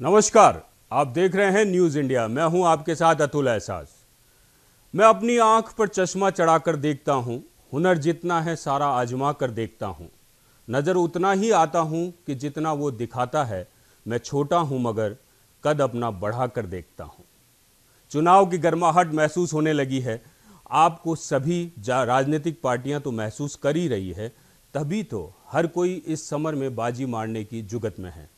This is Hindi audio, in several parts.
नमस्कार, आप देख रहे हैं न्यूज इंडिया। मैं हूं आपके साथ अतुल एहसास। मैं अपनी आंख पर चश्मा चढ़ाकर देखता हूं, हुनर जितना है सारा आजमा कर देखता हूं। नजर उतना ही आता हूं कि जितना वो दिखाता है। मैं छोटा हूं मगर कद अपना बढ़ा कर देखता हूं। चुनाव की गर्माहट महसूस होने लगी है। आपको सभी राजनीतिक पार्टियां तो महसूस कर ही रही है, तभी तो हर कोई इस समर में बाजी मारने की जुगत में है।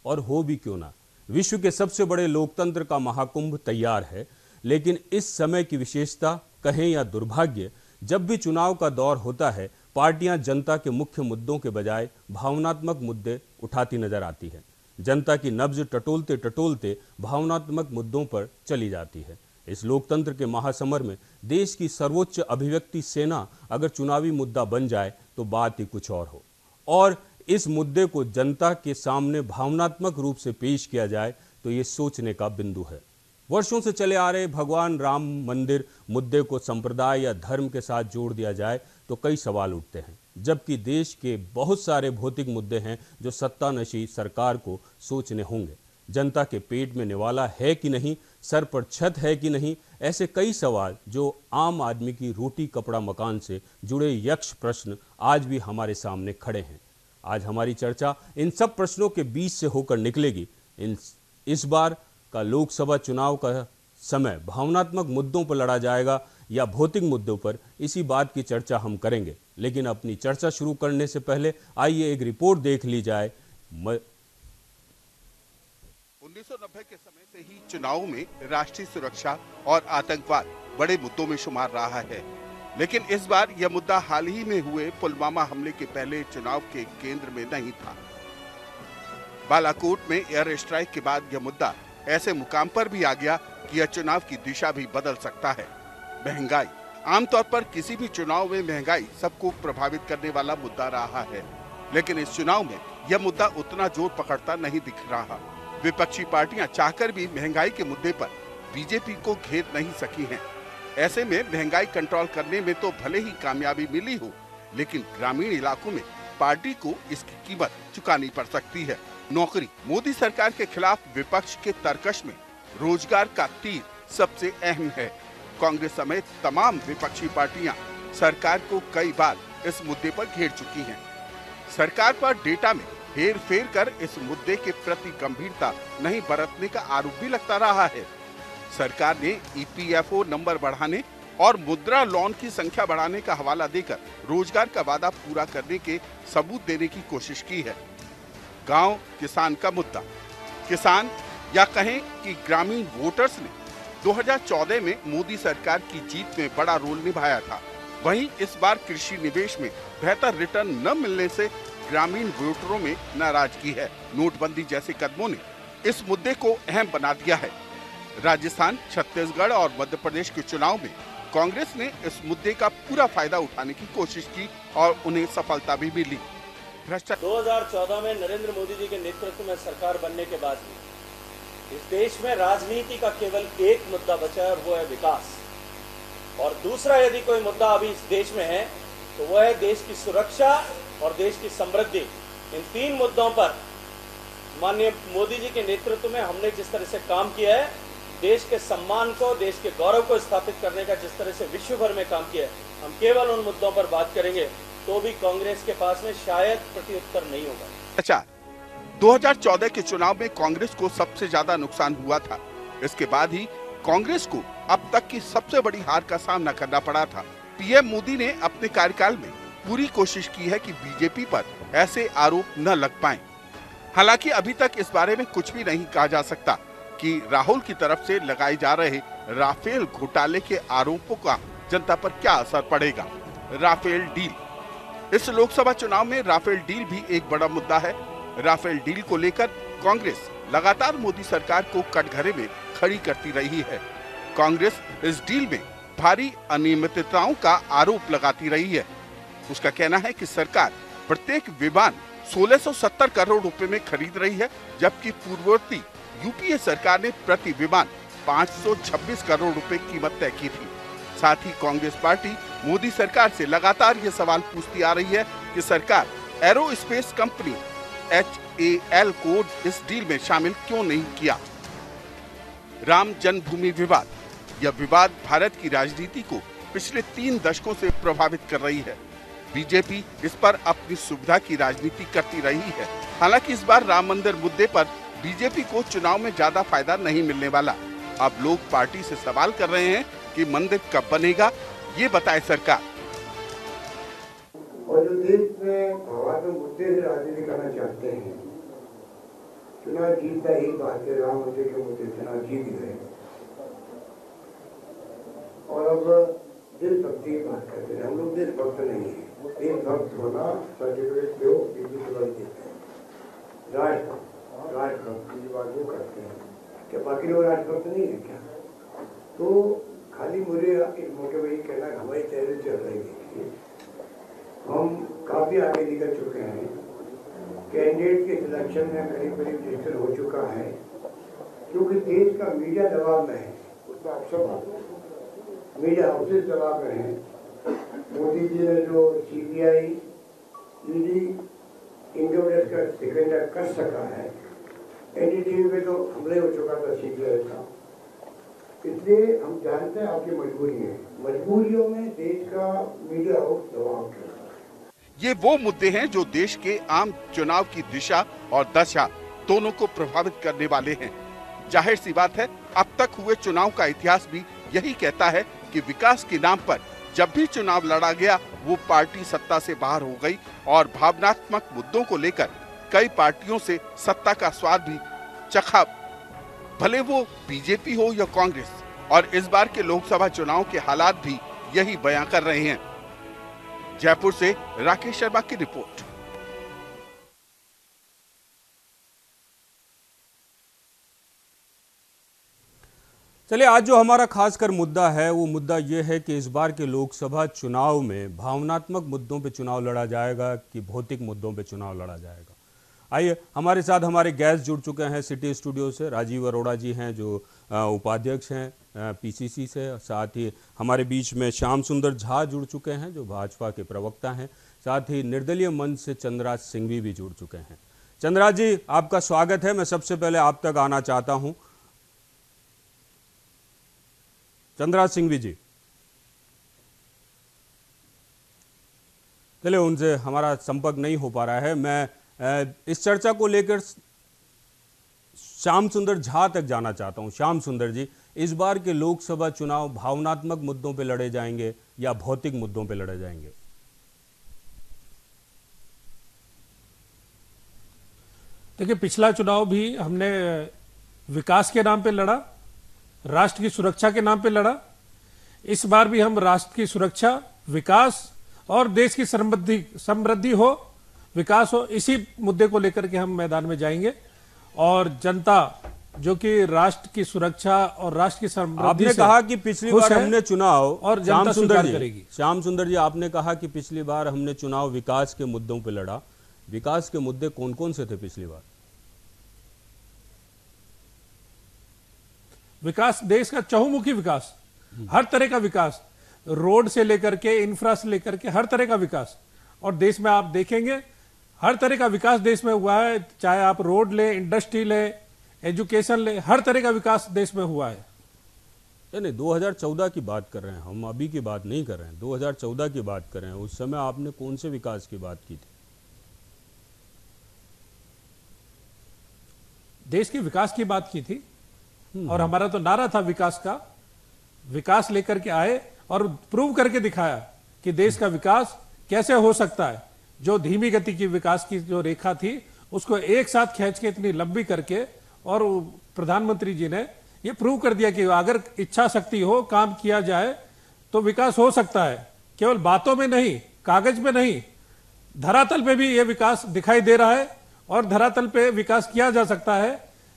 और हो भी क्यों ना, विश्व के सबसे बड़े लोकतंत्र का महाकुंभ तैयार है। लेकिन इस समय की विशेषता कहें या दुर्भाग्य, जब भी चुनाव का दौर होता है, पार्टियां जनता के मुख्य मुद्दों के बजाय भावनात्मक मुद्दे उठाती नजर आती है। जनता की नब्ज टटोलते टटोलते भावनात्मक मुद्दों पर चली जाती है। इस लोकतंत्र के महासमर में देश की सर्वोच्च अभिव्यक्ति सेना अगर चुनावी मुद्दा बन जाए तो बात ही कुछ और हो, और इस मुद्दे को जनता के सामने भावनात्मक रूप से पेश किया जाए तो ये सोचने का बिंदु है। वर्षों से चले आ रहे भगवान राम मंदिर मुद्दे को संप्रदाय या धर्म के साथ जोड़ दिया जाए तो कई सवाल उठते हैं, जबकि देश के बहुत सारे भौतिक मुद्दे हैं जो सत्तानशी सरकार को सोचने होंगे। जनता के पेट में निवाला है कि नहीं, सर पर छत है कि नहीं, ऐसे कई सवाल जो आम आदमी की रोटी कपड़ा मकान से जुड़े यक्ष प्रश्न आज भी हमारे सामने खड़े हैं। आज हमारी चर्चा इन सब प्रश्नों के बीच से होकर निकलेगी। इस बार का लोकसभा चुनाव का समय भावनात्मक मुद्दों पर लड़ा जाएगा या भौतिक मुद्दों पर, इसी बात की चर्चा हम करेंगे। लेकिन अपनी चर्चा शुरू करने से पहले आइए एक रिपोर्ट देख ली जाए। 1990 के समय से ही चुनाव में राष्ट्रीय सुरक्षा और आतंकवाद बड़े मुद्दों में शुमार रहा है, लेकिन इस बार यह मुद्दा हाल ही में हुए पुलवामा हमले के पहले चुनाव के केंद्र में नहीं था। बालाकोट में एयर स्ट्राइक के बाद यह मुद्दा ऐसे मुकाम पर भी आ गया कि यह चुनाव की दिशा भी बदल सकता है। महंगाई, आमतौर पर किसी भी चुनाव में महंगाई सबको प्रभावित करने वाला मुद्दा रहा है, लेकिन इस चुनाव में यह मुद्दा उतना जोर पकड़ता नहीं दिख रहा। विपक्षी पार्टियां चाहकर भी महंगाई के मुद्दे पर बीजेपी को घेर नहीं सकी हैं। ऐसे में महंगाई कंट्रोल करने में तो भले ही कामयाबी मिली हो, लेकिन ग्रामीण इलाकों में पार्टी को इसकी कीमत चुकानी पड़ सकती है। नौकरी, मोदी सरकार के खिलाफ विपक्ष के तर्कश में रोजगार का तीर सबसे अहम है। कांग्रेस समेत तमाम विपक्षी पार्टियां सरकार को कई बार इस मुद्दे पर घेर चुकी हैं। सरकार पर डेटा में हेर फेर कर इस मुद्दे के प्रति गंभीरता नहीं बरतने का आरोप भी लगता रहा है। सरकार ने ईपीएफओ नंबर बढ़ाने और मुद्रा लोन की संख्या बढ़ाने का हवाला देकर रोजगार का वादा पूरा करने के सबूत देने की कोशिश की है। गांव किसान का मुद्दा, किसान या कहें कि ग्रामीण वोटर्स ने 2014 में मोदी सरकार की जीत में बड़ा रोल निभाया था। वहीं इस बार कृषि निवेश में बेहतर रिटर्न न मिलने से ग्रामीण वोटरों में नाराजगी है। नोटबंदी जैसे कदमों ने इस मुद्दे को अहम बना दिया है। राजस्थान, छत्तीसगढ़ और मध्य प्रदेश के चुनाव में कांग्रेस ने इस मुद्दे का पूरा फायदा उठाने की कोशिश की और उन्हें सफलता भी मिली। 2014 में नरेंद्र मोदी जी के नेतृत्व में सरकार बनने के बाद इस देश में राजनीति का केवल एक मुद्दा बचा है और वो है विकास। और दूसरा यदि कोई मुद्दा अभी इस देश में है तो वो है देश की सुरक्षा और देश की समृद्धि। इन तीन मुद्दों पर माननीय मोदी जी के नेतृत्व में हमने जिस तरह से काम किया है, देश के सम्मान को, देश के गौरव को स्थापित करने का जिस तरह से विश्व भर में काम किया है, हम केवल उन मुद्दों पर बात करेंगे तो भी कांग्रेस के पास में शायद प्रत्युत्तर नहीं होगा। अच्छा, 2014 के चुनाव में कांग्रेस को सबसे ज्यादा नुकसान हुआ था। इसके बाद ही कांग्रेस को अब तक की सबसे बड़ी हार का सामना करना पड़ा था। पीएम मोदी ने अपने कार्यकाल में पूरी कोशिश की है कि बीजेपी पर ऐसे आरोप न लग पाएं। हालांकि अभी तक इस बारे में कुछ भी नहीं कहा जा सकता कि राहुल की तरफ से लगाए जा रहे राफेल घोटाले के आरोपों का जनता पर क्या असर पड़ेगा। राफेल डील, इस लोकसभा चुनाव में राफेल डील भी एक बड़ा मुद्दा है। राफेल डील को लेकर कांग्रेस लगातार मोदी सरकार को कटघरे में खड़ी करती रही है। कांग्रेस इस डील में भारी अनियमितताओं का आरोप लगाती रही है। उसका कहना है कि सरकार प्रत्येक विमान 1670 करोड़ रुपए में खरीद रही है, जबकि पूर्ववर्ती यूपीए सरकार ने प्रति विमान 526 करोड़ रुपए कीमत तय की थी। साथ ही कांग्रेस पार्टी मोदी सरकार से लगातार ये सवाल पूछती आ रही है कि सरकार एरोस्पेस कंपनी HAL को इस डील में शामिल क्यों नहीं किया? राम जन्मभूमि विवाद, यह विवाद भारत की राजनीति को पिछले 3 दशकों से प्रभावित कर रही है। बीजेपी इस पर अपनी सुविधा की राजनीति करती रही है। हालांकि इस बार राम मंदिर मुद्दे पर बीजेपी को चुनाव में ज्यादा फायदा नहीं मिलने वाला। अब लोग पार्टी से सवाल कर रहे हैं कि मंदिर कब बनेगा, ये बताए सरकार। और जो देश में भगवान मुद्दे से राजनीति करना चाहते हैं, चुनाव जीतता ही बात है, राम मंदिर के मुद्दे चुनाव जीत गए और अब देशभक्ति की बात करते हैं। हम लोग देशभक्त नहीं है। देशभक्त होना सर्टिफिकेट दो, देते हैं। राष्ट्रभक्त की बात वो करते हैं, क्या बाकी लोग राष्ट्रभक्त नहीं है क्या? तो खाली मुझे इस मौके पर ये कहना, हमारी तैयारी चल रही है, हम काफी आगे निकल चुके हैं। कैंडिडेट के सिलेक्शन में करीब रजिस्टर हो चुका है, क्योंकि देश का मीडिया दबाव में है, उसका अक्सर मीडिया हाउसेज दबाव में है। मोदी जी ने जो CBI, ED, इनकम टैक्स का सेकेंडर कर सका है, NDTV में तो हमले हो चुका था CBI का। इसलिए हम जानते हैं आपकी मजबूरी है, मजबूरियों में देश का मीडिया हाउस दबाव कर रहा है। ये वो मुद्दे हैं जो देश के आम चुनाव की दिशा और दशा दोनों को प्रभावित करने वाले हैं। जाहिर सी बात है, अब तक हुए चुनाव का इतिहास भी यही कहता है कि विकास के नाम पर जब भी चुनाव लड़ा गया, वो पार्टी सत्ता से बाहर हो गई और भावनात्मक मुद्दों को लेकर कई पार्टियों से सत्ता का स्वाद भी चखा, भले वो बीजेपी हो या कांग्रेस। और इस बार के लोकसभा चुनाव के हालात भी यही बयां कर रहे हैं। जयपुर से राकेश शर्मा की रिपोर्ट। चलिए, आज जो हमारा खासकर मुद्दा है वो मुद्दा ये है कि इस बार के लोकसभा चुनाव में भावनात्मक मुद्दों पे चुनाव लड़ा जाएगा कि भौतिक मुद्दों पे चुनाव लड़ा जाएगा। आइए, हमारे साथ हमारे गेस्ट जुड़ चुके हैं सिटी स्टूडियो से। राजीव अरोड़ा जी हैं जो उपाध्यक्ष हैं PCC से। साथ ही हमारे बीच में श्याम सुंदर झा जुड़ चुके हैं जो भाजपा के प्रवक्ता हैं। साथ ही निर्दलीय मंच से चंद्रराज सिंघवी भी जुड़ चुके हैं। चंद्रराज जी, आपका स्वागत है। मैं सबसे पहले आप तक आना चाहता हूं। चंद्रराज सिंघवी जी, चलिए, उनसे हमारा संपर्क नहीं हो पा रहा है। मैं इस चर्चा को लेकर श्याम सुंदर झा तक जाना चाहता हूं। श्याम सुंदर जी, इस बार के लोकसभा चुनाव भावनात्मक मुद्दों पे लड़े जाएंगे या भौतिक मुद्दों पे लड़े जाएंगे? देखिए, पिछला चुनाव भी हमने विकास के नाम पे लड़ा, राष्ट्र की सुरक्षा के नाम पे लड़ा। इस बार भी हम राष्ट्र की सुरक्षा, विकास और देश की समृद्धि हो, विकास हो, इसी मुद्दे को लेकर के हम मैदान में जाएंगे। और जनता जो कि राष्ट्र की सुरक्षा और राष्ट्र की समृद्धि, आपने कहा कि पिछली बार हमने चुनाव, और जनता स्वीकार करेगी। श्याम सुंदर जी, आपने कहा कि पिछली बार हमने चुनाव विकास के मुद्दों पे लड़ा। विकास के मुद्दे कौन कौन से थे पिछली बार? विकास, देश का चहुमुखी विकास, हर तरह का विकास, रोड से लेकर के इंफ्रा से लेकर के हर तरह का विकास। और देश में आप देखेंगे हर तरह का विकास देश में हुआ है, चाहे आप रोड ले, इंडस्ट्री ले, एजुकेशन ले, हर तरह का विकास देश में हुआ है। नहीं, 2014 की बात कर रहे हैं हम, अभी की बात नहीं कर रहे हैं। 2014 की बात कर रहे हैं। उस समय आपने कौन से विकास की बात की थी? देश के विकास की बात की थी और हमारा तो नारा था विकास का। विकास लेकर के आए और प्रूव करके दिखाया कि देश का विकास कैसे हो सकता है। जो धीमी गति की विकास की जो रेखा थी उसको एक साथ खींच के इतनी लंबी करके, और प्रधानमंत्री जी ने ये प्रूव कर दिया कि अगर इच्छा शक्ति हो, काम किया जाए तो विकास हो सकता है। केवल बातों में नहीं, कागज में नहीं, धरातल पे भी ये विकास दिखाई दे रहा है और धरातल पे विकास किया जा सकता है।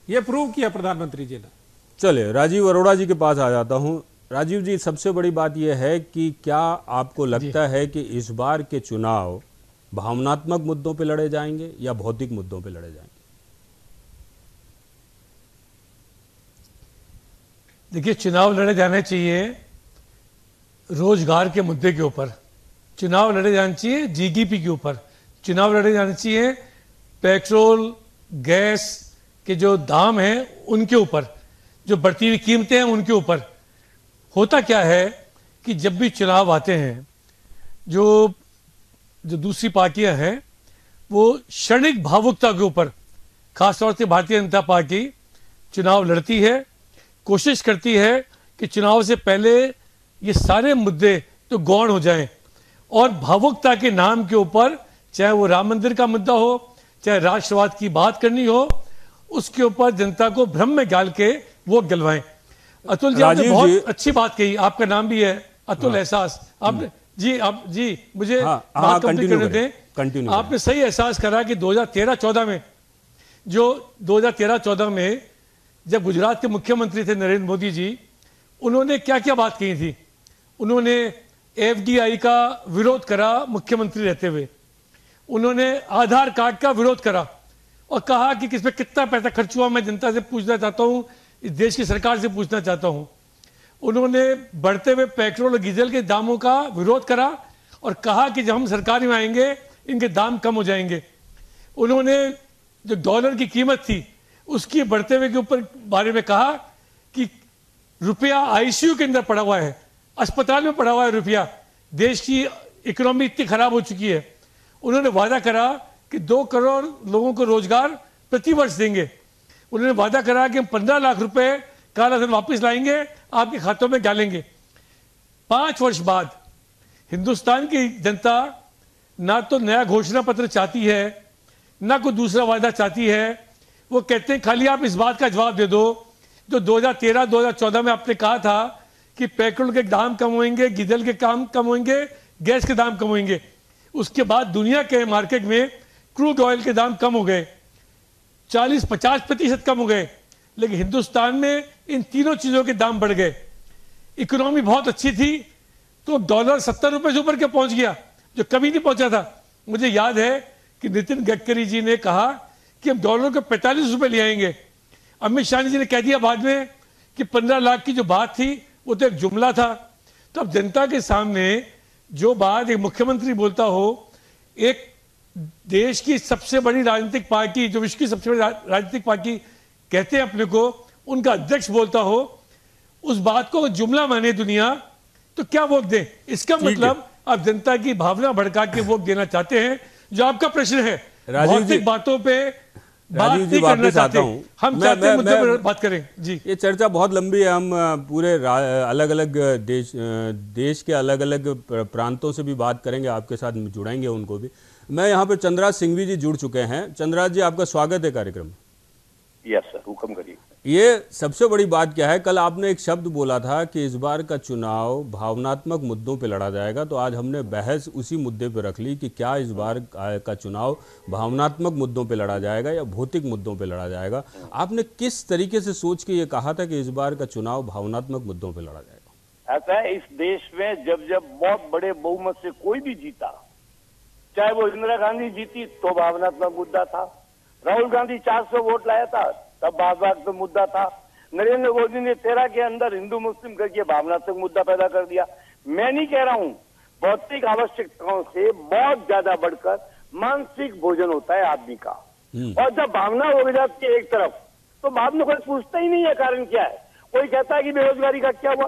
ये प्रूव किया प्रधानमंत्री जी ने। चलिए, राजीव अरोड़ा जी के पास आ जाता हूं। राजीव जी, सबसे बड़ी बात यह है कि क्या आपको लगता है कि इस बार के चुनाव भावनात्मक मुद्दों पे लड़े जाएंगे या भौतिक मुद्दों पे लड़े जाएंगे? देखिए, चुनाव लड़े जाने चाहिए रोजगार के मुद्दे के ऊपर, चुनाव लड़े जाने चाहिए GDP के ऊपर, चुनाव लड़े जाने चाहिए पेट्रोल गैस के जो दाम हैं उनके ऊपर, जो बढ़ती हुई कीमतें हैं उनके ऊपर। होता क्या है कि जब भी चुनाव आते हैं, जो दूसरी पार्टियां हैं वो क्षणिक भावुकता के ऊपर, खासतौर से भारतीय जनता पार्टी चुनाव लड़ती है, कोशिश करती है कि चुनाव से पहले ये सारे मुद्दे तो गौण हो जाएं, और भावुकता के नाम के ऊपर, चाहे वो राम मंदिर का मुद्दा हो, चाहे राष्ट्रवाद की बात करनी हो, उसके ऊपर जनता को भ्रम में डाल के वोट दिलवाएं। अतुल जी, आपने बहुत अच्छी बात कही, आपका नाम भी है अतुल एहसास। आप जी मुझे बात कंप्लीट करने दें। आपने सही एहसास करा कि 2013-14 में, जो 2013-14 में जब गुजरात के मुख्यमंत्री थे नरेंद्र मोदी जी, उन्होंने क्या क्या बात कही थी। उन्होंने एफडीआई का विरोध करा मुख्यमंत्री रहते हुए, उन्होंने आधार कार्ड का विरोध करा और कहा कि किस पे कितना पैसा खर्च हुआ मैं जनता से पूछना चाहता हूं, इस देश की सरकार से पूछना चाहता हूं। उन्होंने बढ़ते हुए पेट्रोल और डीजल के दामों का विरोध करा और कहा कि जब हम सरकार में आएंगे इनके दाम कम हो जाएंगे। उन्होंने जो डॉलर की कीमत थी उसकी बढ़ते हुए के ऊपर बारे में कहा कि रुपया आईसीयू के अंदर पड़ा हुआ है, अस्पताल में पड़ा हुआ है रुपया, देश की इकोनॉमी इतनी खराब हो चुकी है। उन्होंने वादा करा कि 2 करोड़ लोगों को रोजगार प्रतिवर्ष देंगे। उन्होंने वादा करा कि हम 15 लाख रुपए काला धन वापस लाएंगे, आपके खातों में डालेंगे। 5 वर्ष बाद हिंदुस्तान की जनता ना तो नया घोषणा पत्र चाहती है, ना कोई दूसरा वादा चाहती है। वो कहते हैं खाली आप इस बात का जवाब दे दो जो 2013-2014 में आपने कहा था कि पेट्रोल के दाम कम होंगे, डीजल के दाम कम होंगे, गैस के दाम कम होंगे। उसके बाद दुनिया के मार्केट में क्रूड ऑयल के दाम कम हो गए, 40-50% कम हो गए, लेकिन हिंदुस्तान में इन तीनों चीजों के दाम बढ़ गए। इकोनॉमी बहुत अच्छी थी तो डॉलर 70 रुपए से ऊपर के पहुंच गया, जो कभी नहीं पहुंचा था। मुझे याद है कि नितिन गडकरी जी ने कहा कि हम डॉलर को 45 रुपए ले आएंगे। अमित शाह जी ने कह दिया बाद में कि 15 लाख की जो बात थी वो तो एक जुमला था। तो अब जनता के सामने जो बात एक मुख्यमंत्री बोलता हो, एक देश की सबसे बड़ी राजनीतिक पार्टी, जो विश्व की सबसे बड़ी राजनीतिक पार्टी कहते हैं अपने को, उनका अध्यक्ष बोलता हो, उस बात को जुमला माने दुनिया, तो क्या वोट दें? इसका मतलब आप जनता की भावना भड़का के वोट देना चाहते हैं। जो आपका प्रश्न है, भौतिक बातों पे बात नहीं करना चाहते, हम चाहते हैं मुद्दे पर बात करें। जी, ये चर्चा बहुत लंबी है, हम पूरे अलग अलग देश के अलग अलग प्रांतों से भी बात करेंगे, आपके साथ जुड़ाएंगे उनको भी। मैं यहाँ पर चंद्रराज सिंघवी जी जुड़ चुके हैं। चंद्रराज जी, आपका स्वागत है कार्यक्रम। यस सर, हुक्म करिए। ये सबसे बड़ी बात क्या है, कल आपने एक शब्द बोला था कि इस बार का चुनाव भावनात्मक मुद्दों पे लड़ा जाएगा, तो आज हमने बहस उसी मुद्दे पे रख ली कि क्या इस बार का चुनाव भावनात्मक मुद्दों पे लड़ा जाएगा या भौतिक मुद्दों पे लड़ा जाएगा। आपने किस तरीके से सोच के ये कहा था कि इस बार का चुनाव भावनात्मक मुद्दों पे लड़ा जाएगा? ऐसा है, इस देश में जब जब बहुत बड़े बहुमत से कोई भी जीता, चाहे वो इंदिरा गांधी जीती तो भावनात्मक मुद्दा था, राहुल गांधी 400 वोट लाया था तब भावनात्मक मुद्दा था, नरेंद्र मोदी ने 13 के अंदर हिंदू मुस्लिम करके भावनात्मक मुद्दा पैदा कर दिया। मैं नहीं कह रहा हूं, भौतिक आवश्यकताओं से बहुत ज्यादा बढ़कर मानसिक भोजन होता है आदमी का। और जब भावना हो जाती है एक तरफ, तो बाद में कोई पूछता ही नहीं है कारण क्या है। कोई कहता है कि बेरोजगारी का क्या हुआ,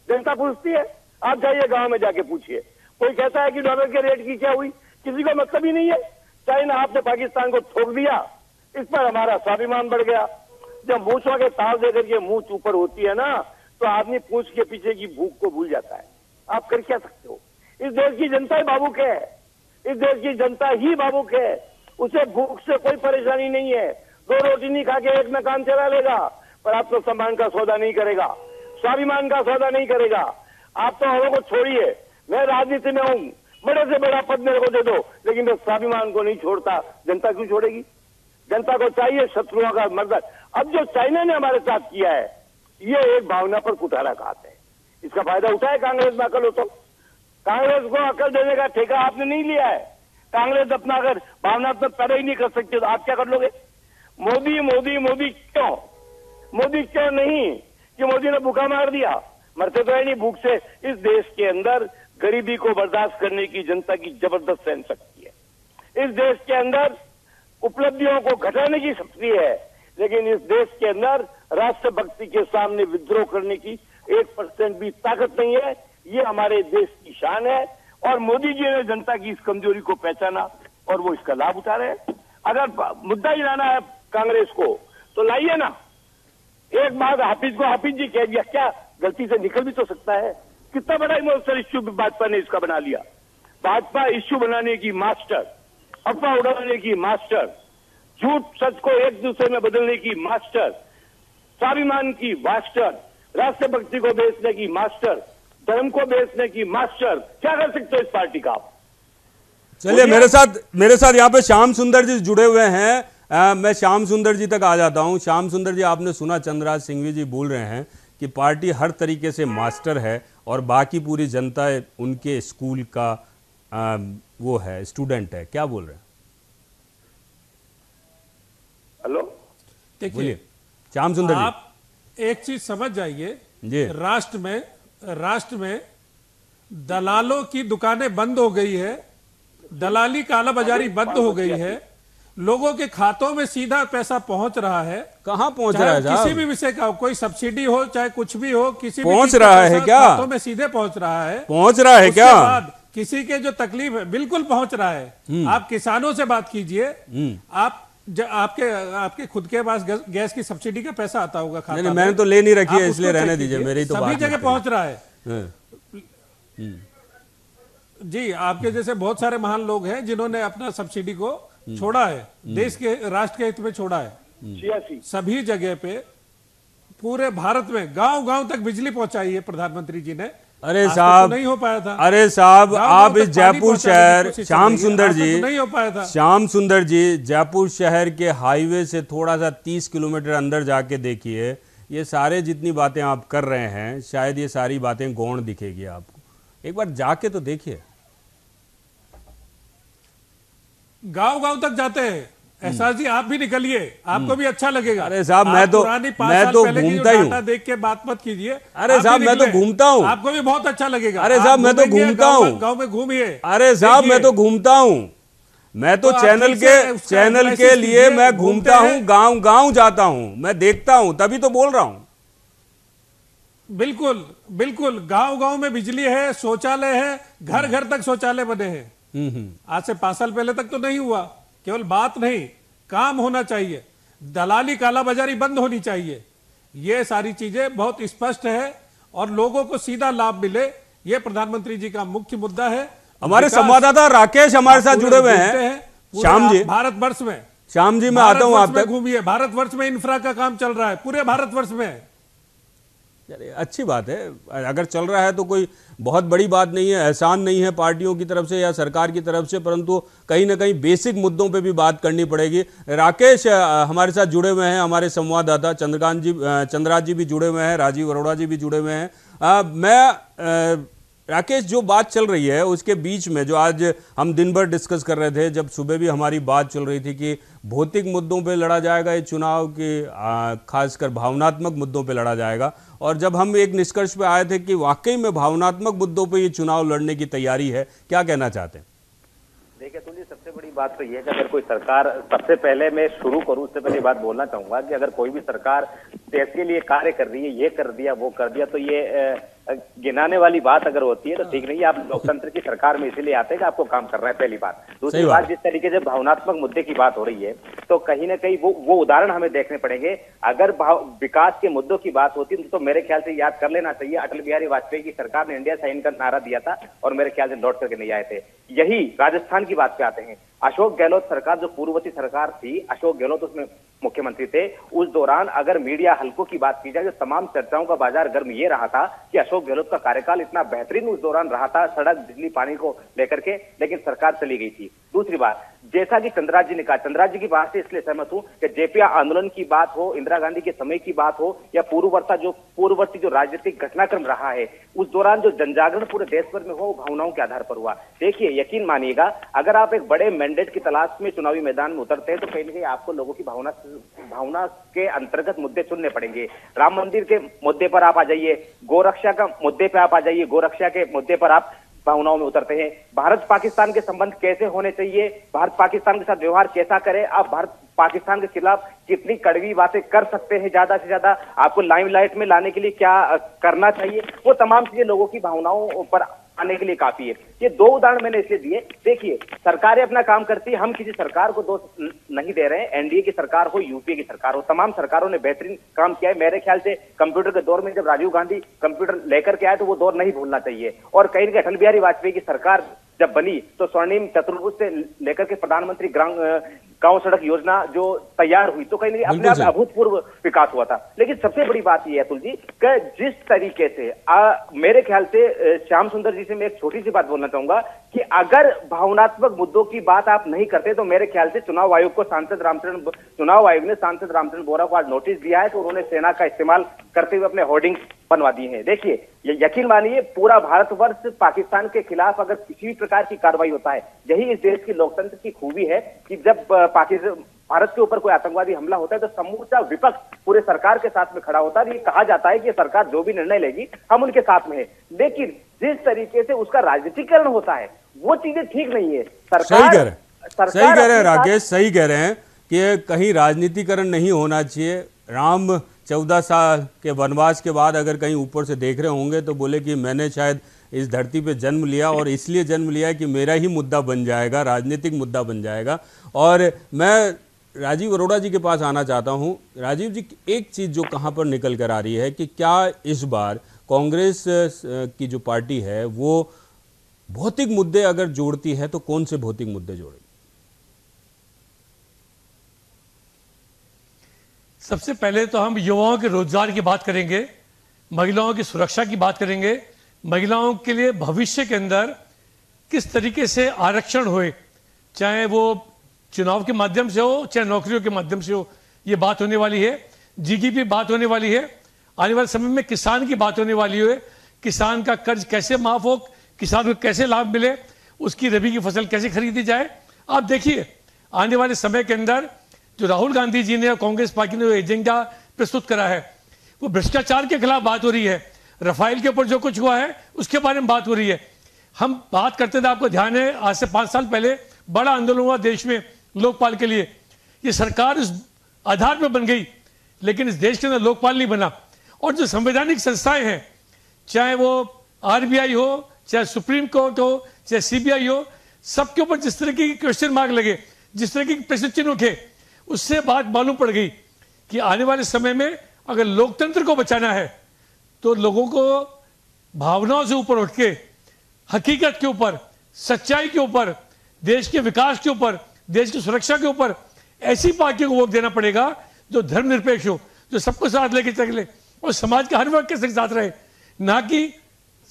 जनता पूछती है, आप जाइए गांव में जाके पूछिए। कोई कहता है कि डॉलर के रेट की क्या हुई, किसी को मतलब ही नहीं है। चाइना आपने पाकिस्तान को ठोक दिया, इस पर हमारा स्वाभिमान बढ़ गया। जब मूछों के ताल दे करके मूछ ऊपर होती है ना, तो आदमी पूछ के पीछे की भूख को भूल जाता है। आप कर क्या सकते हो? इस देश की जनता ही भावुक है, इस देश की जनता ही भावुक है। उसे भूख से कोई परेशानी नहीं है, 2 रोटी नहीं खा के एक में काम चला लेगा, पर आपको सम्मान का सौदा नहीं करेगा, स्वाभिमान का सौदा नहीं करेगा। आप तो हमें को छोड़िए, मैं राजनीति में हूं, बड़े से बड़ा पद मेरे को दे दो, लेकिन मैं स्वाभिमान को नहीं छोड़ता। जनता क्यों छोड़ेगी? जनता को चाहिए शत्रुओं का मर्दन। अब जो चाइना ने हमारे साथ किया है, ये एक भावना पर कुठाराघात है। इसका फायदा उठाए कांग्रेस में अकल हो तो। कांग्रेस को अकल देने का ठेका आपने नहीं लिया है। कांग्रेस अपना अगर भावनात्मक पैदा ही नहीं कर सकती तो आप क्या कर लोगे? मोदी मोदी मोदी क्यों? मोदी क्यों नहीं कि मोदी ने भूखा मार दिया? मरते तो है नहीं भूख से। इस देश के अंदर गरीबी को बर्दाश्त करने की जनता की जबरदस्त सहन शक्ति है। इस देश के अंदर उपलब्धियों को घटाने की शक्ति है, लेकिन इस देश के अंदर राष्ट्रभक्ति के सामने विद्रोह करने की 1% भी ताकत नहीं है। ये हमारे देश की शान है और मोदी जी ने जनता की इस कमजोरी को पहचाना और वो इसका लाभ उठा रहे हैं। अगर मुद्दा गिराना है कांग्रेस को तो लाइए ना, एक बात हाफिज को हाफिज जी कह दिया, क्या गलती से निकल भी तो सकता है? कितना बड़ा इमोशनल इश्यू भाजपा ने इसका बना लिया। भाजपा इश्यू बनाने की मास्टर, अफवाह उड़ाने की मास्टर, झूठ सच को एक दूसरे में बदलने की मास्टर, स्वाभिमान की मास्टर, राष्ट्रभक्ति को बेचने की मास्टर, धर्म को बेचने की मास्टर। क्या कर सकते हो इस पार्टी का आप? चलिए मेरे साथ यहाँ पे श्याम सुंदर जी जुड़े हुए हैं। मैं श्याम सुंदर जी तक आ जाता हूँ। श्याम सुंदर जी, आपने सुना चंद्रराज सिंघवी जी बोल रहे हैं कि पार्टी हर तरीके से मास्टर है और बाकी पूरी जनता उनके स्कूल का वो है, स्टूडेंट है। क्या बोल रहे हैं? हेलो, देखिए श्याम सुंदर जी, आप एक चीज समझ जाइए जी, राष्ट्र में दलालों की दुकानें बंद हो गई है, दलाली कालाबाजारी बंद हो गई है, लोगों के खातों में सीधा पैसा पहुंच रहा है। कहाँ पहुंच रहा है साहब? किसी भी विषय का, कोई सब्सिडी हो चाहे कुछ भी हो, किसी भी पहुंच रहा है क्या? खातों में सीधे पहुंच रहा है। पहुंच रहा है क्या? उसके बाद किसी के जो तकलीफ है बिल्कुल पहुंच रहा है। आप किसानों से बात कीजिए, आपके खुद के पास गैस की सब्सिडी का पैसा आता होगा खाता में। मैंने तो ले नहीं रखी है, इसलिए रहने दीजिए, मेरी तो सभी जगह पहुंच रहा है। है। जी, आपके जैसे बहुत सारे महान लोग हैं जिन्होंने अपना सब्सिडी को छोड़ा है, देश के राष्ट्र के हित में छोड़ा है। सभी जगह पे पूरे भारत में गांव गांव तक बिजली पहुंचाई है प्रधानमंत्री जी ने। अरे साहब, नहीं हो पाया था। अरे साहब, आप इस जयपुर शहर, श्याम सुंदर जी, नहीं हो पाया था। श्याम सुंदर जी, जयपुर शहर के हाईवे से थोड़ा सा 30 किलोमीटर अंदर जाके देखिए, ये सारे जितनी बातें आप कर रहे हैं, शायद ये सारी बातें गौण दिखेगी आपको। एक बार जाके तो देखिए। गांव गांव तक जाते हैं। एहसास जी, आप भी निकलिए, आपको भी अच्छा लगेगा। अरे साहब, मैं तो घूमता ही हूँ। देख के बात मत कीजिए। अरे साहब, मैं तो घूमता हूँ, आपको भी बहुत अच्छा लगेगा। अरे साहब, मैं तो घूमता हूँ, गांव में घूमिए। अरे साहब, मैं तो घूमता हूँ, मैं तो चैनल के लिए मैं घूमता हूँ, गांव गांव जाता हूँ, मैं देखता हूँ, तभी तो बोल रहा हूँ। बिल्कुल बिल्कुल, गांव गांव में बिजली है, शौचालय है, घर घर तक शौचालय बने हैं। आज से 5 साल पहले तक तो नहीं हुआ। केवल बात नहीं, काम होना चाहिए, दलाली कालाबाजारी बंद होनी चाहिए। ये सारी चीजें बहुत स्पष्ट है और लोगों को सीधा लाभ मिले, ये प्रधानमंत्री जी का मुख्य मुद्दा है। हमारे संवाददाता राकेश हमारे साथ जुड़े हुए हैं। श्याम जी, भारतवर्ष में, श्याम जी, मैं आता हूं आप तक। घूमिए, भारतवर्ष में इंफ्रा का काम चल रहा है, पूरे भारतवर्ष में। अच्छी बात है, अगर चल रहा है तो कोई बहुत बड़ी बात नहीं है, एहसान नहीं है पार्टियों की तरफ से या सरकार की तरफ से, परंतु कहीं ना कहीं बेसिक मुद्दों पे भी बात करनी पड़ेगी। राकेश हमारे साथ जुड़े हुए हैं, हमारे संवाददाता चंद्रराज जी भी जुड़े हुए हैं, राजीव अरोड़ा जी भी जुड़े हुए हैं। राकेश, जो बात चल रही है उसके बीच में जो आज हम दिन भर डिस्कस कर रहे थे, जब सुबह भी हमारी बात चल रही थी कि भौतिक मुद्दों पे लड़ा जाएगा ये चुनाव के, खासकर भावनात्मक मुद्दों पे लड़ा जाएगा, और जब हम एक निष्कर्ष पे आए थे कि वाकई में भावनात्मक मुद्दों पे ये चुनाव लड़ने की तैयारी है, क्या कहना चाहते हैं? देखिए तुझे सबसे बड़ी बात तो ये है कि अगर कोई सरकार, सबसे पहले मैं शुरू करूं उससे पहले बात बोलना चाहूंगा कि अगर कोई भी सरकार देश के लिए कार्य कर रही है, ये कर दिया वो कर दिया, तो ये गिनाने वाली बात अगर होती है तो ठीक नहीं है। आप लोकतंत्र की सरकार में इसीलिए आते हैं कि आपको काम करना है, पहली बात। दूसरी बात, जिस तरीके से भावनात्मक मुद्दे की बात हो रही है तो कहीं ना कहीं वो उदाहरण हमें देखने पड़ेंगे। अगर विकास के मुद्दों की बात होती तो मेरे ख्याल से याद कर लेना चाहिए, अटल बिहारी वाजपेयी की सरकार ने इंडिया साइन का नारा दिया था और मेरे ख्याल से लौट करके नहीं आए थे। यही राजस्थान की बात पे आते हैं, अशोक गहलोत सरकार जो पूर्ववर्ती सरकार थी, अशोक गहलोत उसमें मुख्यमंत्री थे, उस दौरान अगर मीडिया हल्कों की बात की जाए, जो तमाम चर्चाओं का बाजार गर्म ये रहा था कि अशोक गहलोत का कार्यकाल इतना बेहतरीन उस दौरान रहा था, सड़क बिजली पानी को लेकर के, लेकिन सरकार चली गई थी। दूसरी बात, जैसा कि चंद्रराज जी ने कहा, चंद्रराज जी की बात से इसलिए सहमत हूं कि जेपीआ आंदोलन की बात हो, इंदिरा गांधी के समय की बात हो, या पूर्ववर्ती जो राजनीतिक घटनाक्रम रहा है, उस दौरान जो जनजागरण पूरे देश भर में हो, भावनाओं के आधार पर हुआ। देखिए, यकीन मानिएगा, अगर आप एक बड़े मैंडेट की तलाश में चुनावी मैदान में उतरते हैं तो कहीं ना कहीं आपको लोगों की भावना के अंतर्गत मुद्दे चुनने पड़ेंगे। राम मंदिर के मुद्दे पर आप आ जाइए, गोरक्षा का मुद्दे पर आप आ जाइए, गोरक्षा के मुद्दे पर आप भावनाओं में उतरते हैं। भारत पाकिस्तान के संबंध कैसे होने चाहिए, भारत पाकिस्तान के साथ व्यवहार कैसा करे, आप भारत पाकिस्तान के खिलाफ कितनी कड़वी बातें कर सकते हैं, ज्यादा से ज्यादा आपको लाइमलाइट में लाने के लिए क्या करना चाहिए, वो तमाम चीजें लोगों की भावनाओं पर आने के लिए काफी है। ये दो उदाहरण मैंने इसलिए दिए। देखिए, सरकारें अपना काम करती है, हम किसी सरकार को दोष नहीं दे रहे हैं। एनडीए की सरकार हो, यूपीए की सरकार हो, तमाम सरकारों ने बेहतरीन काम किया है। मेरे ख्याल से कंप्यूटर के दौर में जब राजीव गांधी कंप्यूटर लेकर के आए तो वो दौर नहीं भूलना चाहिए। और कहीं ना कहीं अटल बिहारी वाजपेयी की सरकार जब बनी तो स्वर्णिम चतुर्भुज से लेकर के प्रधानमंत्री गांव सड़क योजना जो तैयार हुई तो कहीं ना कहीं अपने आप अभूतपूर्व विकास हुआ था। लेकिन सबसे बड़ी बात यह है अतुल जी कि जिस तरीके से मेरे ख्याल से श्याम सुंदर जी से मैं एक छोटी सी बात बोलना चाहूंगा कि अगर भावनात्मक मुद्दों की बात आप नहीं करते तो मेरे ख्याल से चुनाव आयोग ने सांसद रामचरण बोरा को आज नोटिस दिया है तो उन्होंने सेना का इस्तेमाल करते हुए अपने होर्डिंग बनवा दिए हैं। देखिए, ये यकीन मानिए पूरा भारतवर्ष पाकिस्तान के खिलाफ अगर किसी भी प्रकार की कार्रवाई होता है, यही इस देश की लोकतंत्र की खूबी है कि जब भारत के ऊपर कोई आतंकवादी हमला होता है तो समूचा विपक्ष पूरे सरकार के साथ में खड़ा होता है। ये कहा जाता है कि सरकार जो भी निर्णय लेगी हम उनके साथ में है, लेकिन जिस तरीके से उसका राजनीतिकरण होता है वो चीजें ठीक नहीं है। सही कह रहे हैं राकेश, सही कह रहे हैं कि कहीं राजनीतिकरण नहीं होना चाहिए। राम 14 साल के वनवास के बाद अगर कहीं ऊपर से देख रहे होंगे तो बोले कि मैंने शायद इस धरती पे जन्म लिया और इसलिए जन्म लिया कि मेरा ही मुद्दा बन जाएगा, राजनीतिक मुद्दा बन जाएगा। और मैं राजीव अरोड़ा जी के पास आना चाहता हूं। राजीव जी, एक चीज़ जो कहां पर निकल कर आ रही है कि क्या इस बार कांग्रेस की जो पार्टी है वो भौतिक मुद्दे अगर जोड़ती है तो कौन से भौतिक मुद्दे जोड़ेगी? सबसे पहले तो हम युवाओं के रोजगार की बात करेंगे, महिलाओं की सुरक्षा की बात करेंगे, महिलाओं के लिए भविष्य के अंदर किस तरीके से आरक्षण होए, चाहे वो चुनाव के माध्यम से हो चाहे नौकरियों के माध्यम से हो, ये बात होने वाली है। जीडीपी बात होने वाली है। आने वाले समय में किसान की बात होने वाली है, किसान का कर्ज कैसे माफ हो, किसान को कैसे लाभ मिले, उसकी रबी की फसल कैसे खरीदी जाए। आप देखिए, आने वाले समय के अंदर जो राहुल गांधी जी ने और कांग्रेस पार्टी ने एजेंडा प्रस्तुत करा है वो भ्रष्टाचार के खिलाफ बात हो रही है। रफाइल के ऊपर जो कुछ हुआ है उसके बारे में बात हो रही है। हम बात करते थे, आपको ध्यान है, आज से 5 साल पहले बड़ा आंदोलन हुआ देश में लोकपाल के लिए। ये सरकार इस आधार पर बन गई, लेकिन इस देश के अंदर लोकपाल नहीं बना। और जो संवैधानिक संस्थाएं हैं, चाहे वो आरबीआई हो, चाहे सुप्रीम कोर्ट हो, चाहे सीबीआई हो, सबके ऊपर जिस तरह की क्वेश्चन मार्क लगे, जिस तरह की प्रश्न चिन्ह उठे, उससे बात मालूम पड़ गई कि आने वाले समय में अगर लोकतंत्र को बचाना है तो लोगों को भावनाओं से ऊपर उठ के हकीकत के ऊपर, सच्चाई के ऊपर, देश के विकास के ऊपर, देश की सुरक्षा के ऊपर ऐसी पार्टियों को वोट देना पड़ेगा जो धर्मनिरपेक्ष हो, जो सबको साथ लेके चले और समाज के हर वर्ग के साथ रहे, ना कि